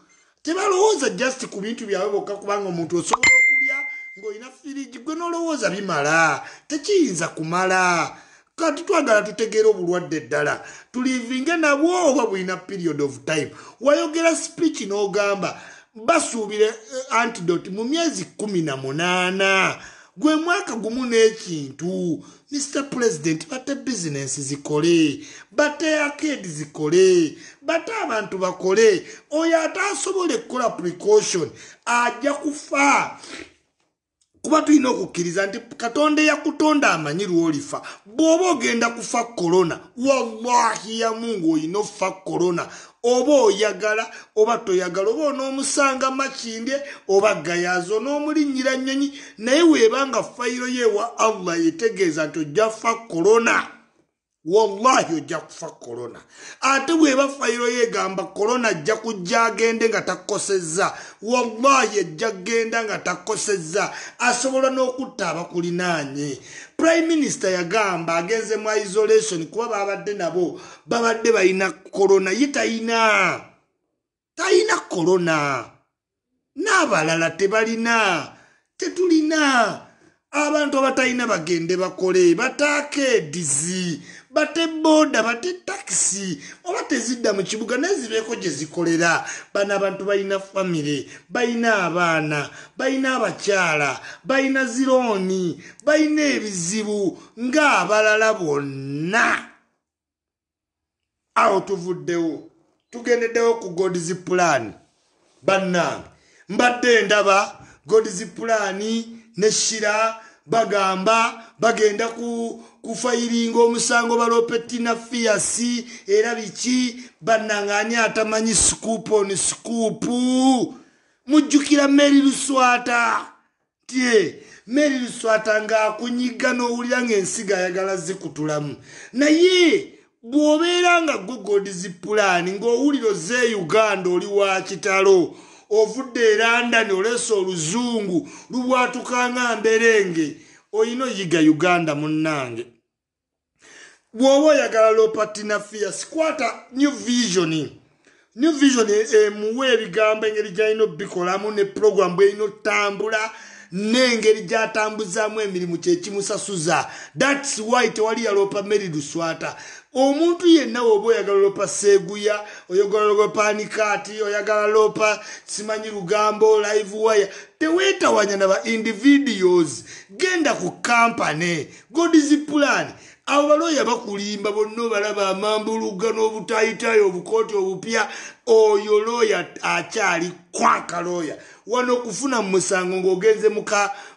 tebalowooza just ku bintu byabwe bokka kubanga omuntu osobola okulya ng'olina firiji gwe n'olowooza bimala tekiyinza kumala kati twagala tutegeera obulwadde ddala tulivinge nabwo oba bulina period of time wayogera speech n'ogamba basuubire antidote mu myezi 18 gwe mwaka gumu n'ekintu Mr. President bate business zikole bate arcade zikole bate abantu bakole oyo atasobole kukola precaution ajja kufa kuba tulina okukkiriza nti Katonda yakutonda amanyi lw'olifa bw'oba ogenda kufa corona wallahi ya Mungu oyina okufa corona oba oyagala oba toyagala oba onoomusanga makindye oba gayazo n'omulinnyira nnyonyi naye weebanga fayiro yeewa Allah yetegeeza nti ojja fa corona wallahi ojja kufa corona ate bweba fayiro yegamba corona ajja kujja agende nga takosezza wallahi ajja genda nga takosezza asobola n'okutta abakulinaanye prime minister yagamba agenze mu isolation kuba babadde nabo babadde balina corona ye tayina corona n'abalala tebalina tetulina abantu abatalina bagende bakole bataake dizi bate boda bate taxi oba tezidda mu kibuga nezibeeko gye zikolera bano abantu balina famire balina abaana balina abakyala balina zirooni balina ebizibu ng'abalala bonna awo tuvuddewo tugendeddewo ku God's plan bannange mbadde ndaba God's plan ne Shira bagamba bagenda kufayiringa omusango balope Tina Fiasi era biki bannanganya atamanyi scoop on scoop mujjukira Mary Luswata tie Mary Luswata nga kunyiga n'owulira ng'ensiga ayagala zikutulamu naye bw'obeera nga God's plan ng'owuliro ze Uganda oli wa kitalo ovudde London olesa oluzungu lubwatukanga mberenge oyino yiga Uganda munnange bw'oba oyagala Lopatina Fias kwata new vision muwe ebigambo engeri gy'alina obbikolamu ne program bw'erina otambula n'engeri gy'atambuzaamu emirimu kyekimusasuza that's why tewali yalopa Mary Luswata omuntu yenna woba oyagala lopa Seguya oyagala lopa Nikati oyagala lopa simanyi Lugambo live wire teweetawanya na ba individuals genda ku company God's plan abo baloya bakulimba bonna balaba amambuluga n'obutayitayo obukooti obupya oyo loya akyali kwanka loya wano kufuna musango ng'ogenze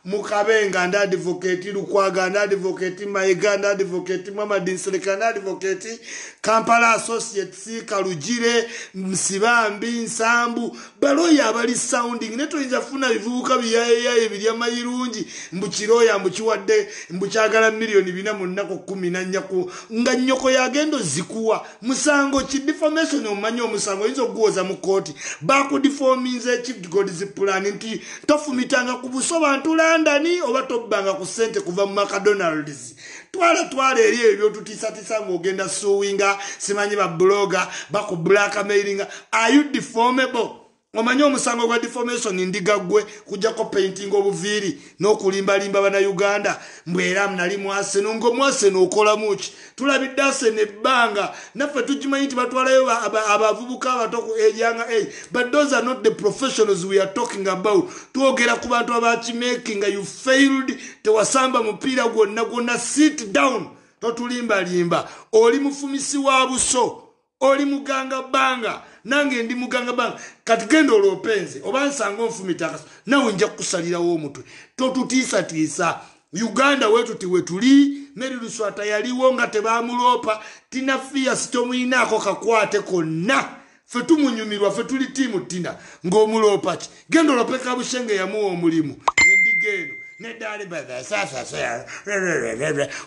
mukabenga and advocate Lukwaga and advocate Mayiga and advocate Muhammad Nsereka and advocate Kampala Associates Kalugire Msibambi Nsambu baloya abali sounding netoyinza funa bivubuka biyayeyaye ebirya mayirungi mbukiroya mbukiwadde mbukyagala miliyoni 4 mu nnako 14 nga nnyoko yagendo zikuwa musango ki defamation omanyi omusango oyinza okuguwoza mu kooti bakudifominze Chief God's plan nti tofumitanga ku buso bantu London oba tobbanga ku ssente kuva mu McDonald's twala eri ebyo tutiisatiisa ng'ogenda suwinga simanyi ba blogger baku blackmailinga are you deformable omanyi omusango gwa deformation ndiga gwe kujjako painting obuviiri n'okulimbalimba bana Uganda mbwera nali mwaseno ng'omwaseno okolamu ki tulabidde Aseno ebbanga naffe tukimanyi nti batwalayo abavubuka abato ku young age but those are not the professionals we are talking about twogera ku bantu abakimaking you failed tewasamba mupiira gwonna sit down totulimbalimba oli mufumisi wa buso oli muganga banga nange ndi muganga banga kati genda olopenze oba nsanga onfumita nawe nja kusalirawo omutwe totutiisatiisa Uganda wetu tiwetuli Mary Luswata yaliwo nga tebamulopa Tina Fias tomuyinaako kakwate konna fe tumunyumirwa fe tuli tiimu Tina ng'omulopa ki genda olopeka bushenge yamuwa omulimu endigeno nedali bada sasa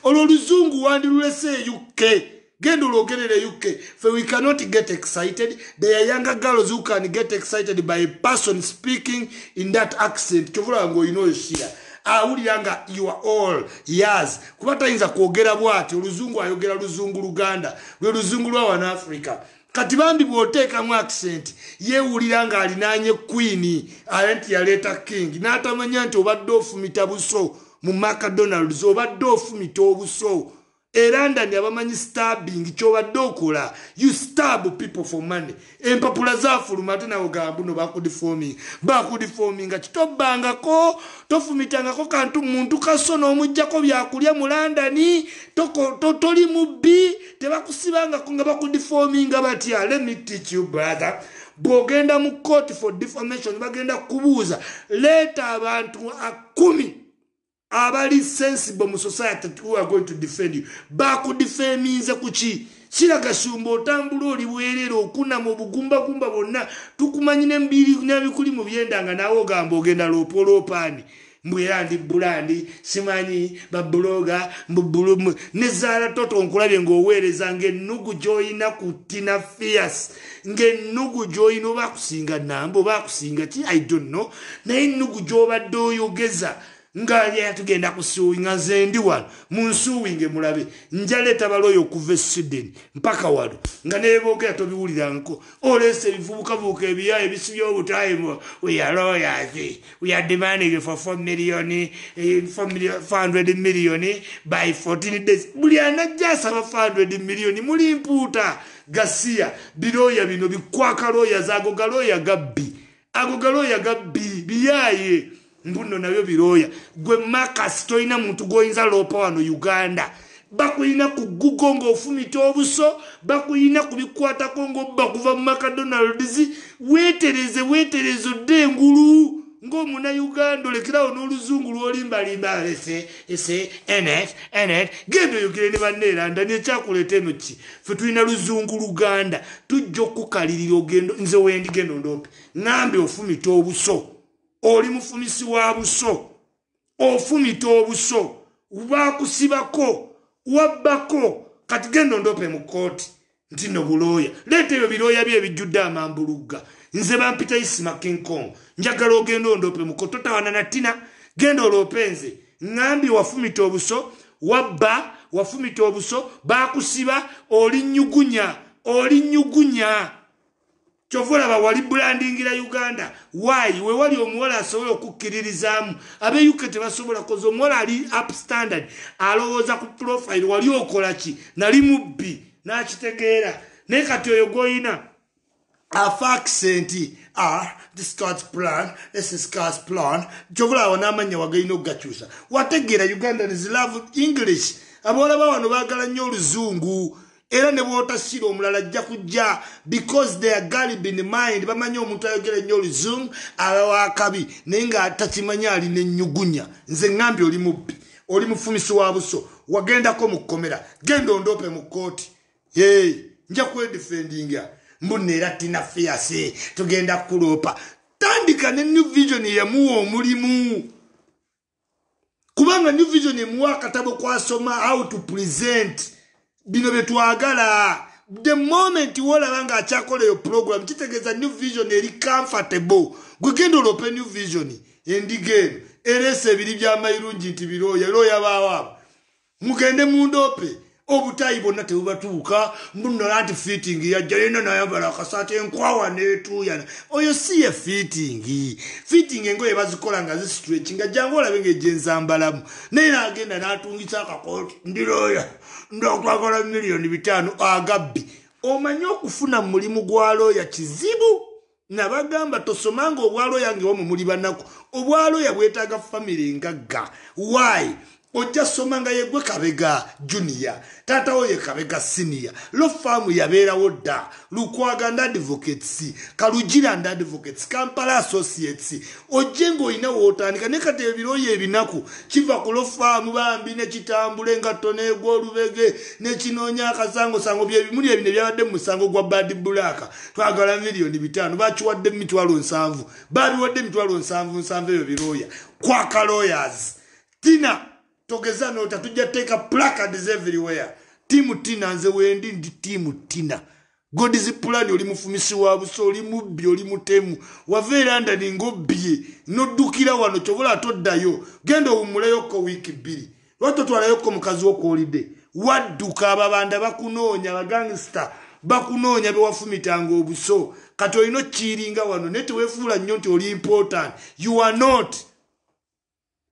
olwo oluzungu wandirulese UK gendo logerere UK for we cannot get excited. There are younger girls who can get excited by a person speaking in that accent. Chovulango inoshira awuliranga you are all yes kubata inza kwogera bwati oluzungu ayogera luzungu Luganda lwe luzungu lwa wana Africa kati bambi bwoteka mu accent yewuliranga alinanye queen alenti yaleta king n'atamanya nti obadde ofumita buso mu McDonald's obadde ofumita obuso eranda ndi abamanyi stabbing kyobadde okola you stab people for money empapula zafuluma ate nawe gambu no bakudiforminga kitobangako tofumitangako kantu muntu kasono omujjako byakulya mu London toli mubbi tebakusibangako nga bakudiforminga batya let me teach you brother bwogenda mu court for defamation bagenda kubuuza leta abantu 10 abali sensible mu society who are going to defend you bakudefeminze kuki kiraga shumbo otambula oli bwerero okuna mu bugumba bonna tukumanyine mbiri n'abikuli mu byendanga nawo gamba ogenda lopolopani mbwera ndi bulandi simanyi babloga mbubulumu nezala toto nkulabye ng'oweereza ng'ennugu gy'olina ku Tina Fierce ng'ennugu gy'olina oba akusinga namba oba akusinga ki I don't know naye ennugu gy'obadde oyogeza nga tugenda kusuuwinga nze ndi wano mu nsuuwinge mulabe njaleeta baloyo okuva e Sweden mpaka wano nga neeboogera tobiwuliranko oleesa ebivubukavubuka ebiyaye ebisibya obutime we are lawyers we are demanding for 4 million by 14 days buli anajja asaba 400 million muli mpuuta gasiya biroya bino bikwaka lawyers ago galoya gabbi biyaye mbuno nabyo biroya gwe Marcus toyina muntu goyinza lopa wano Uganda bakuyina ku Google ng'ofumita obuso bakuyina kubikwatako ng'obba kuva mu McDonald's weetereze odde engulu ng'omuna Uganda olekerawo n'oluzungu lw'olimbalimba ese enet genda oyogere ne banneeranda nekyakuleeta eno ki ffe tulina luzungu Luganda tujja okukalirira ogendo nze wendigenda ondope ng'ambe ofumita obuso oli mufumisi wa buso ofumita obuso bakusibako wabbako kati genda ondope mu kooti nti no buloya leeta ebyo biroya bye ebijjudde amambulugga nze bampita Isima King Kong njagala ogenda ondope mu kooti totawana na Tina genda olope nze ngambye wafumita obuso wabba wafumita obuso bakusiba oli nyugunya Chovola wali brandingira Uganda. Why? We wali omuwala asobola okukkiririzaamu. Abe UK tebasobola kozo omuwala ali upstandard. Alowooza ku profile wali okola ki? Nali mubbi. N'akitegeera. Naye kati oyo goyina. Accent. This God's plan. This is God's plan. Chovola wanamanya wagaino gachusa. Wategeera Ugandans love English. Abola bawano baagala nnyo oluzungu. Era ne bw'otasira omulala ajja kujja because they are gullible in mind bamanyi omuntu ayogera nnyo oluzungu aba akabi naye ng'atakimanyi alina ennyugunya nze ngambye oli mubbi oli mufumisi wa buso wagendako mu kkomera genda ondope mu kooti nja kwedefendinga mbunne era Tina Fierce tugenda kuloopa tandika ne New Vision yamuwa omulimu kubanga New Vision emuwa akatabo kwasoma how to present bino betwagala the moment wolaba nga akyakola eyo program kitegeeza New Vision eri comfortable gwegenda olope New Vision endigeno erese ebiri by'amayirungi nti biroya baawabo mugende mundope obutayi bonna tebubatuuka mbunola anti fitting yajja yena nayambala akasaati enkwawa neetuuyana oyo si ye fitting engoye bazikola nga zistretchinga jangu olabe ng'egyenzambalamu naye n'agenda n'atungisa akakooti ndiroya ndokwagala 5 million agabbi omanyi okufuna mulimu gwa looya kizibu nabagamba tosomanga obwaloya ng'omwo muli bannako obwaloya bwetaaga family ngagga why ojja soma nga yegwe Kabega junior tata oye Kabega senior lo famu yabeerawo dda Lukwaga and Advocates Kalugira and Advocates Kampala Associates ojje ng'olina wootandika ne kati ebiroyo ebinaku kiva ku lo famu bambi ne kitambule engatto n'egw'olubege ne kinoonya akasangosango byebimuli ebino ebyabadde mu musango gwa Bad Black twagala 5 million bakiwadde 7,000 babiwadde 7,000 ebyo biroya kwaka lawyers Tina togeza nota tujja teeka placards everywhere team Tina nze wendi ndi team Tina God's plan oli mufumisi wa buso oli mubbi oli mutemu waveera ndani ngobbiye noddukira wano kyobola atoddayo genda owumuleyo ko wiiki 2 lwatto twalayo ko mukazi wo kolide wadduka ababanda bakunoonya bagangster bakunoonya bewafumitanga obuso kati olina kiringa wano nete wefuula nnyo nti oli important you are not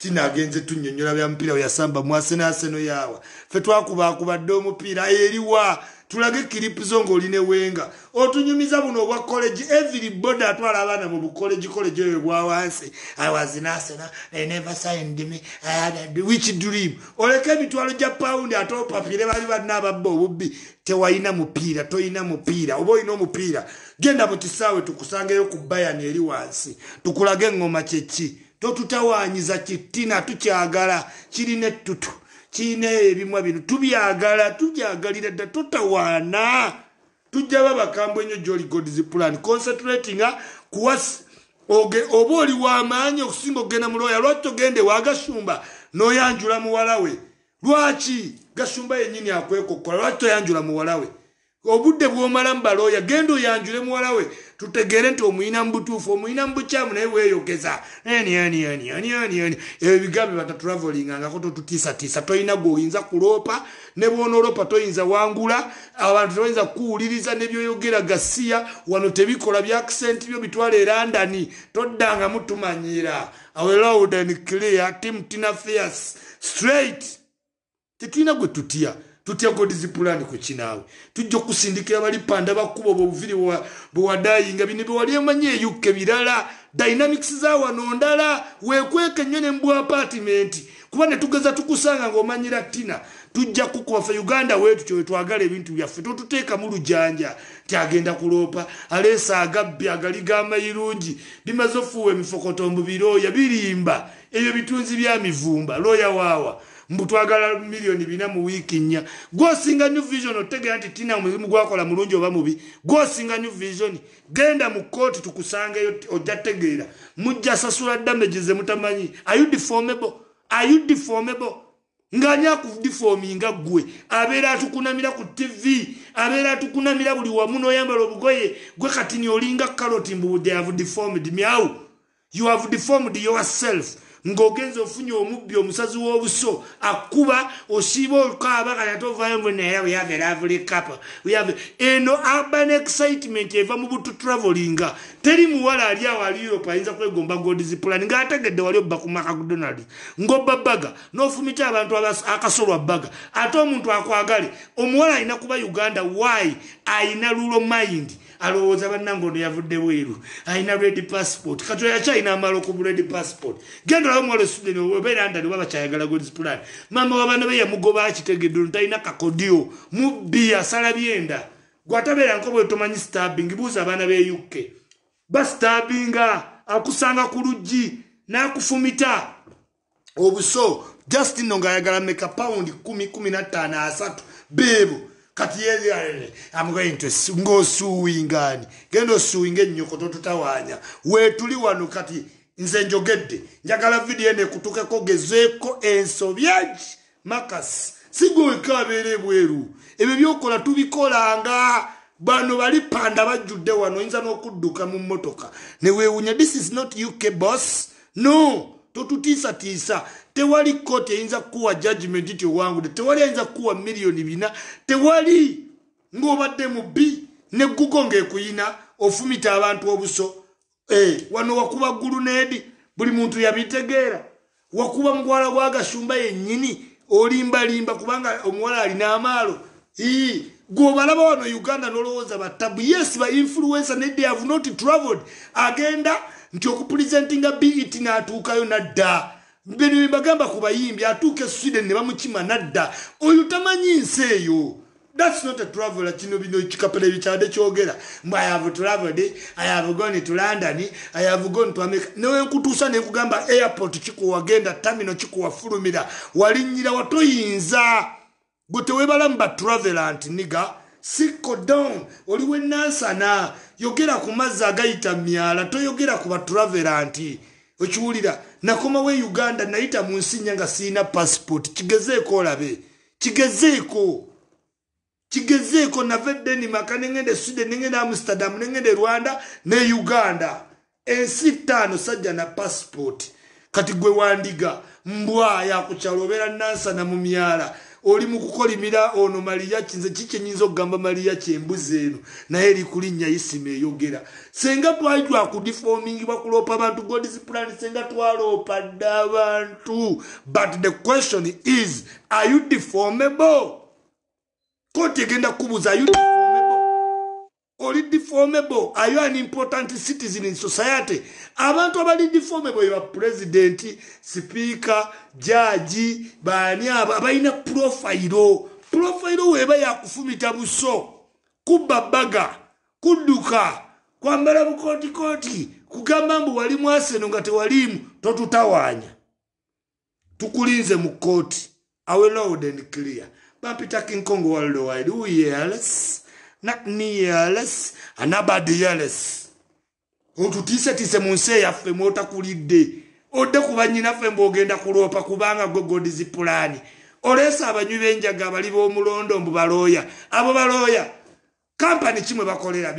Tina agenze tunnyonnyola bya mpira yasamba mwasenaseno yawa fe twakubakubadde omupiira eriwa tulage kiripu zo ng'oline wenga otunyumiza buno obwa college everybody atwala abaana mu college eyo bwa wansi I was in Arsenal they never signed me I had a which dream oleka emitwalo gya pound atopapire bali banababba obubbi tewayina mupiira toyina mupiira oba oyina omupiira genda mu kisaawe tukusangeyo ku Bayern eri wansi tukulage engoma kyeki totutawanyiza kitina tukyagala kirine tutu kine ebimwa bino tubyagala tujyagalira dda totawaana tujja babakambwe nnyo Jolly God's plan concentrating oba oli w'amaanyi okusinga okugenda mu looya lwaki togende wa Gashumba n'oyanjula muwala we lwaki Gashumba yennyini akwekokkola lwaki toyanjula muwala we obudde bw'omala mu balooya genda oyanjule muwala we tutegeere nti omuyina mu butuufu omuyina mu bukyamu naye weeyogeza ebyo ebigambo bataturavelingangako totutiisatiisa toyina gw'oyinza kuloopa ne bw'onooloopa toyinza wangula abantu tebayinza kuwuliriza nebyoyogera gasiya wano tebikola bya accent byo bitwala e London toddangamu tumanyira awe loud and clear Tim Tina Fierce straight tetulina gwe tutya godizipulani ku kinaawe tujja okusindikira bali panda bakuba obuviri bwewadayinga bino bewali emanyi eyukke birala dynamics za wano ndala wekweka nnyo ne mbwa apartment kuba ne tugeza tukusanga ng'omanyira Tina tujja kukuba fe Uganda wetu kyo twagala ebintu byaffe totuteeka mu lujanja tyagenda kuloopa aleesa agabbi agaliga amayirungi bimaze ofuuwa emifokoto mu birooya birimba ebyo bitunzi bya mivumba looya waawa mbutwagala $4 mu wiiki nnya gwosinga New Vision otegera nti Tina omulimu gwakola mulungi oba mubi gwosinga New Vision genda mu kooti tukusangeyo ojja tegeera mujja sasula damages mutamanyi are you deformable nganya ku deforminga gwe abeera atukunamira ku TV abeera atukunamira buli wamu n'oyambala obugoye gwe kati ni olinga carrot mbu they have deformed meow you have deformed yourself ngogenzo ofunye omubbi omusazi w'obuso akuba osiiba olukaba kayatovayo naye we have a lovely couple we have eno urban excitement eva mu butu travelinga teri muwala ali awo ali Europe ayinza kwegomba God's plan ng'ategedde wali obba ku McDonald ng'obba bbaga n'ofumita abantu akasolwa bbaga ate omuntu akwagale omuwala alina kuba Uganda why ayina lulo mind alowooza bannange ono yavudde bweru ayina red passport kati yakyalina amalo ku red passport genda lawo mwalo student obeera ndali waba kyayagala God's plan mama w'abaana be yamugoba akitegedde ono talina kakodio mubbi asala byenda gwatabeera nkobo tomanyi stabbing buuza abaana be UK bastabbinga akusanga ku luggi n'akufumita obuso just nno ng'ayagala meka pound 10-15 beebo kati yeye I'm going to go suwingani gendo suwinge nyoko totutawanya wetuli wano kati nze njogedde njagala video ene kutukeko gezeeko ensobyaji makas sigo ekabere bweru ebyo byokola tubikolanga bano bali panda bajjudde wano inza n'okudduka mu mmotoka ne weewunya this is not UK boss no totutiisa tewali kote eyinza kuwa judgment iti owangude tewali ayinza kuwa $4 tewali ng'obadde mu bbi ne Google ng'ekuyina ofumita abantu obuso wano wakuba gulunedi buli muntu yabitegeera wakuba mukwala gwa Gashumba yennyini olimbalimba kubanga omuwala alina amaalo gwobalaba wano Uganda n'olowooza batabu yes ba influencer ne they have not traveled agenda nti okupresentinga BET n'atuukayo nadda bino bagamba ku bayimbi atuuke Sweden ne bamukima nadda oyo tamanyi nsi eyo that's not a traveler kino bino kikapele bikyade kyogera I have traveled I have gone to London I have gone to America newe nkutuusa ne nkugamba airport kikuwagenda terminal kikuwafulumira walinyira watoyinza gwe tewebala mba travelant niga siko down oliwe nansana yogera ku mazzi agayita myala toyogera ku batravelanti okiwulira nakoma we Uganda nayita mu nsi nyanga siina passport kigezeeko olabe kigezeeko navedde ni makane ngende Sweden ngende Amsterdam ngende Rwanda ne Uganda ensi 5 sajja na passport kati gwe wandiga mbwa ya kuchalobera nansana mu myala oli mukukolimira ono Maria kinze kikenyinzo okugamba Maria kyembuze eno naye eri kulinnya isime eyogera senga twalitwa ku deforming bakulopa abantu God's plan senga twalopa abantu but the question is are you deformable kote genda kubuza are you deformable oli deformable are you an important citizen in society abantu abali deformable ya president speaker judge bani abayina profile weba yakufumita buso kubabaga kuduka kwambala bukoti kugamba mbu wali mwaseno nga tewalimu totutawanya tukulinze mu koti awe loud and clear Pampita King Kong worldwide who yells not nearless and nobody yells Otutiise mu nsi yaffe mwotakulidde odde ku bannyinaffe mb'ogenda kuloopa kubanga gwe godizi pulaani oleesa abanywi b'enjaga abali b'omulondo mbu balooya abo balooya kampani kimwe bakolera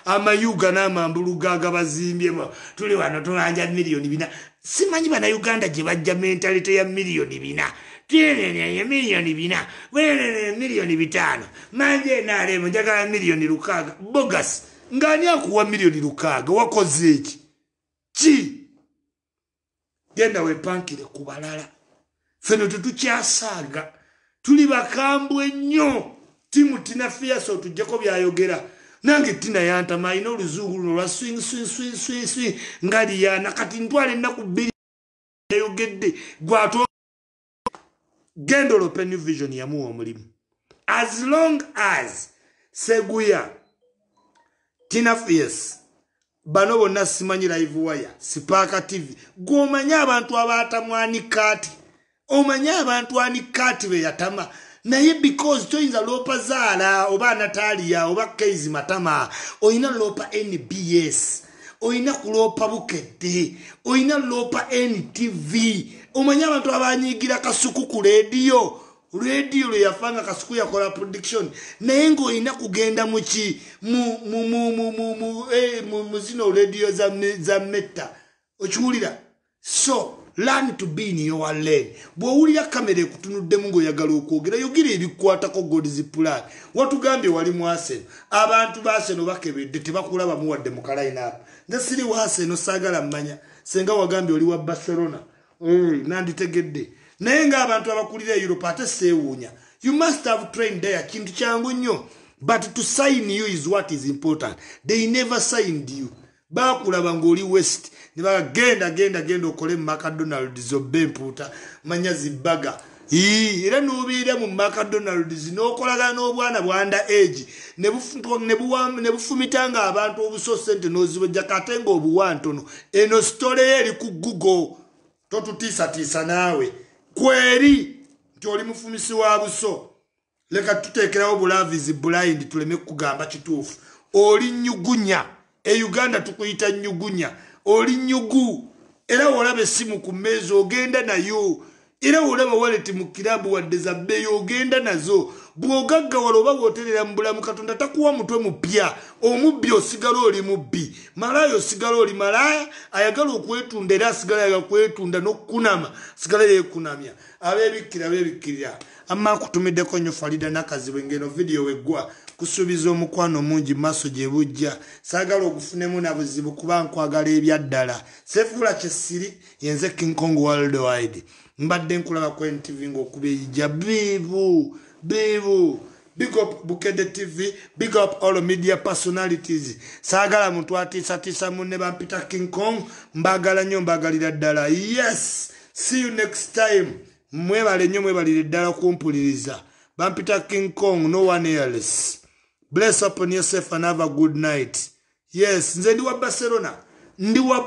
amayuga n'amambulugaga bazimbye tuli wano tubanja $4,000,000 simanyi bannayuganda gye bajja mentalite ya $4,000,000 $4,000,000 $5,000,000 manje naalemo njagala $6,000,000 bogas ng'ani akuwa $6,000,000 wakoze eki ki genda wepankire ku balala feno tetukyasaaga tuli bakambwe nnyo timu tina fiaso tujjako byayogera nange tina yantama alina oluzungu luno lwa swing ngali yana kati ntwala ennaku 2 yayogedde gwato genda olope New Vision yamuwa omulimu as long as Seguya Tina Fies bano bonna simanyi live wire Sipaka TV gomanya abantu abatamwani kati omanya abantu ani kati be yatama naye because toyinza lopa zaala oba Natalia oba Keizi Matama oyina lopa NBS oyina kulopa Bukedde oyina lopa NTV omanya abantu abanyigira kasuku ku radio lwe yafanga kasuku yakola prediction naye ng'oyina kugenda muki mu zino radio za metta okiwulira so learn to be in your lane bw'owulira kamera ekutunuddemu ng'oyagala okwogera yogira ebikwatako godizi plan watugambye wali mu Arsenal abantu ba Arsenal bakebedde tebakulabamu wadde mu kalayinaapu nze siri wa Arsenal saagala mmanya senga wagambye oli wa Barcelona nanditegedde naye ng'abantu abakulira Europe ate seewuunya you must have trained there kintu kyangu nnyo but to sign you is what is important they never signed you bakulaba ng'oli West ne bagenda okole mu McDonald's obbe empuuta manya zibbaga era n'obeera mu McDonald's n'okolagana n'obwana bwa under age ne bufumitanga abantu obuso sente n'ozibojjako ate ng'obuwa ntono eno sitole eri ku Google totutiisatiisa naawe kweri nti oli mufumisi wa buso leka tuteekerawo bulavizi blind tuleme kugamba kituufu oli nyugunya Uganda tukuyita nyugunya oli nyugu era olaba essimu ku mmeeza ogenda nayo era olaba wallet mu kirabu wadde za bbeeyi ogenda nazo bw'ogaggawala oba bw'oterera mu bulamu Katonda takuwa mutwe mupya omubbi osigala oli mubbi malaaya osigala oli malaaya ayagala okwetunda era asigala ayagala kwetunda n'okkunama asigala yeekunamya abeebikkirira amma akutumiddeko nnyo Farida Nakazibwe ngeno vidiyo weggwa kusuubiza omukwano mungi maaso gye bujja saagala ogufunemu na buzibu kuba nkwagala ebyaddala sefuula kyesiri yenze King Kong Worldwide mbadde nkulaba ku NTV ng'okubeeyija biibu big up Bukedde TV big up all media personalities saagala muntu atiisatiisa munne bampita King Kong mbagala nnyo mbagalira ddala yes see you next time mwebale nnyo mwebalire ddala kumpuliriza bampita King Kong no one else bless upon yourself and have a good night yes nze ndi wa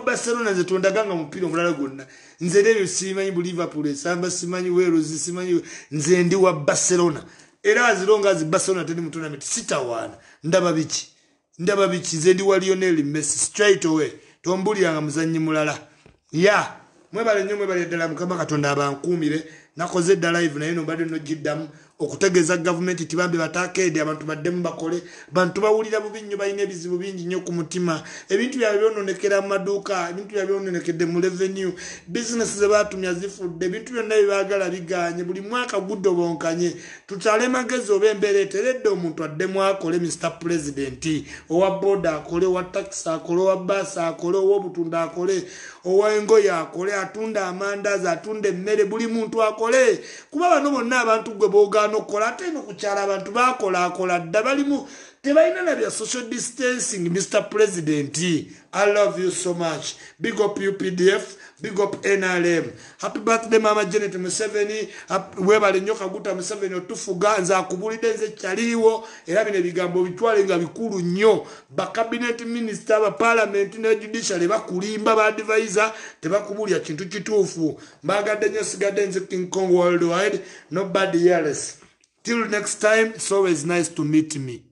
Barcelona nze tondaganga mupiira omulala gwonna nze nebyo simanyi bu Liverpool esamba simanyi Wales simanyi nze ndi wa Barcelona era azironga zi Barcelona tedi mu tournament sitawana ndaba biki nze ndi wa Lionel Messi straight away tombuliranga muzannyi mulala ya mwebale nnyo mwebale ddala Mukama Katonda abankuumire nakoze dda live naye nombadde nogiddamu okutegeeza gavumenti tibambe batakeede abantu baddemu bakole bantu bawulira bubi nnyo balina ebizibu bingi nnyo ku mutima ebintu byabwe byononekera mu maduuka ebintu byabwe byononekedde mu revenue bizinesi ze baatumya zifudde ebintu byonna byebaagala biganye buli mwaka gudde bonkanye tutale magezi oba embeera eteredde omuntu addemu akole Mr. President owa boda akole owa taxi akole owa baasi akole ow'obutunda akole owa engoye akole atunda amandaazi atunda emmere buli muntu akole kuba bano bonna abantu gwe boogaana okukola ate nokukyala abantu bakola dda balimu tebalina na bya social distancing Mr. President I love you so much big up UPDF big up NRM happy birthday Mama Janet Museveni webale nnyo Kaguta Museveni otufuga nze akubulidde nze kyaliwo era bino ebigambo bitwale nga bikulu nnyo ba cabinet minister ba parliament ne judiciary bakulimba ba advisor tebakubulya kintu kituufu mbagadde nnyo sigadde nze King Kong Worldwide nobody else till next time it's always nice to meet me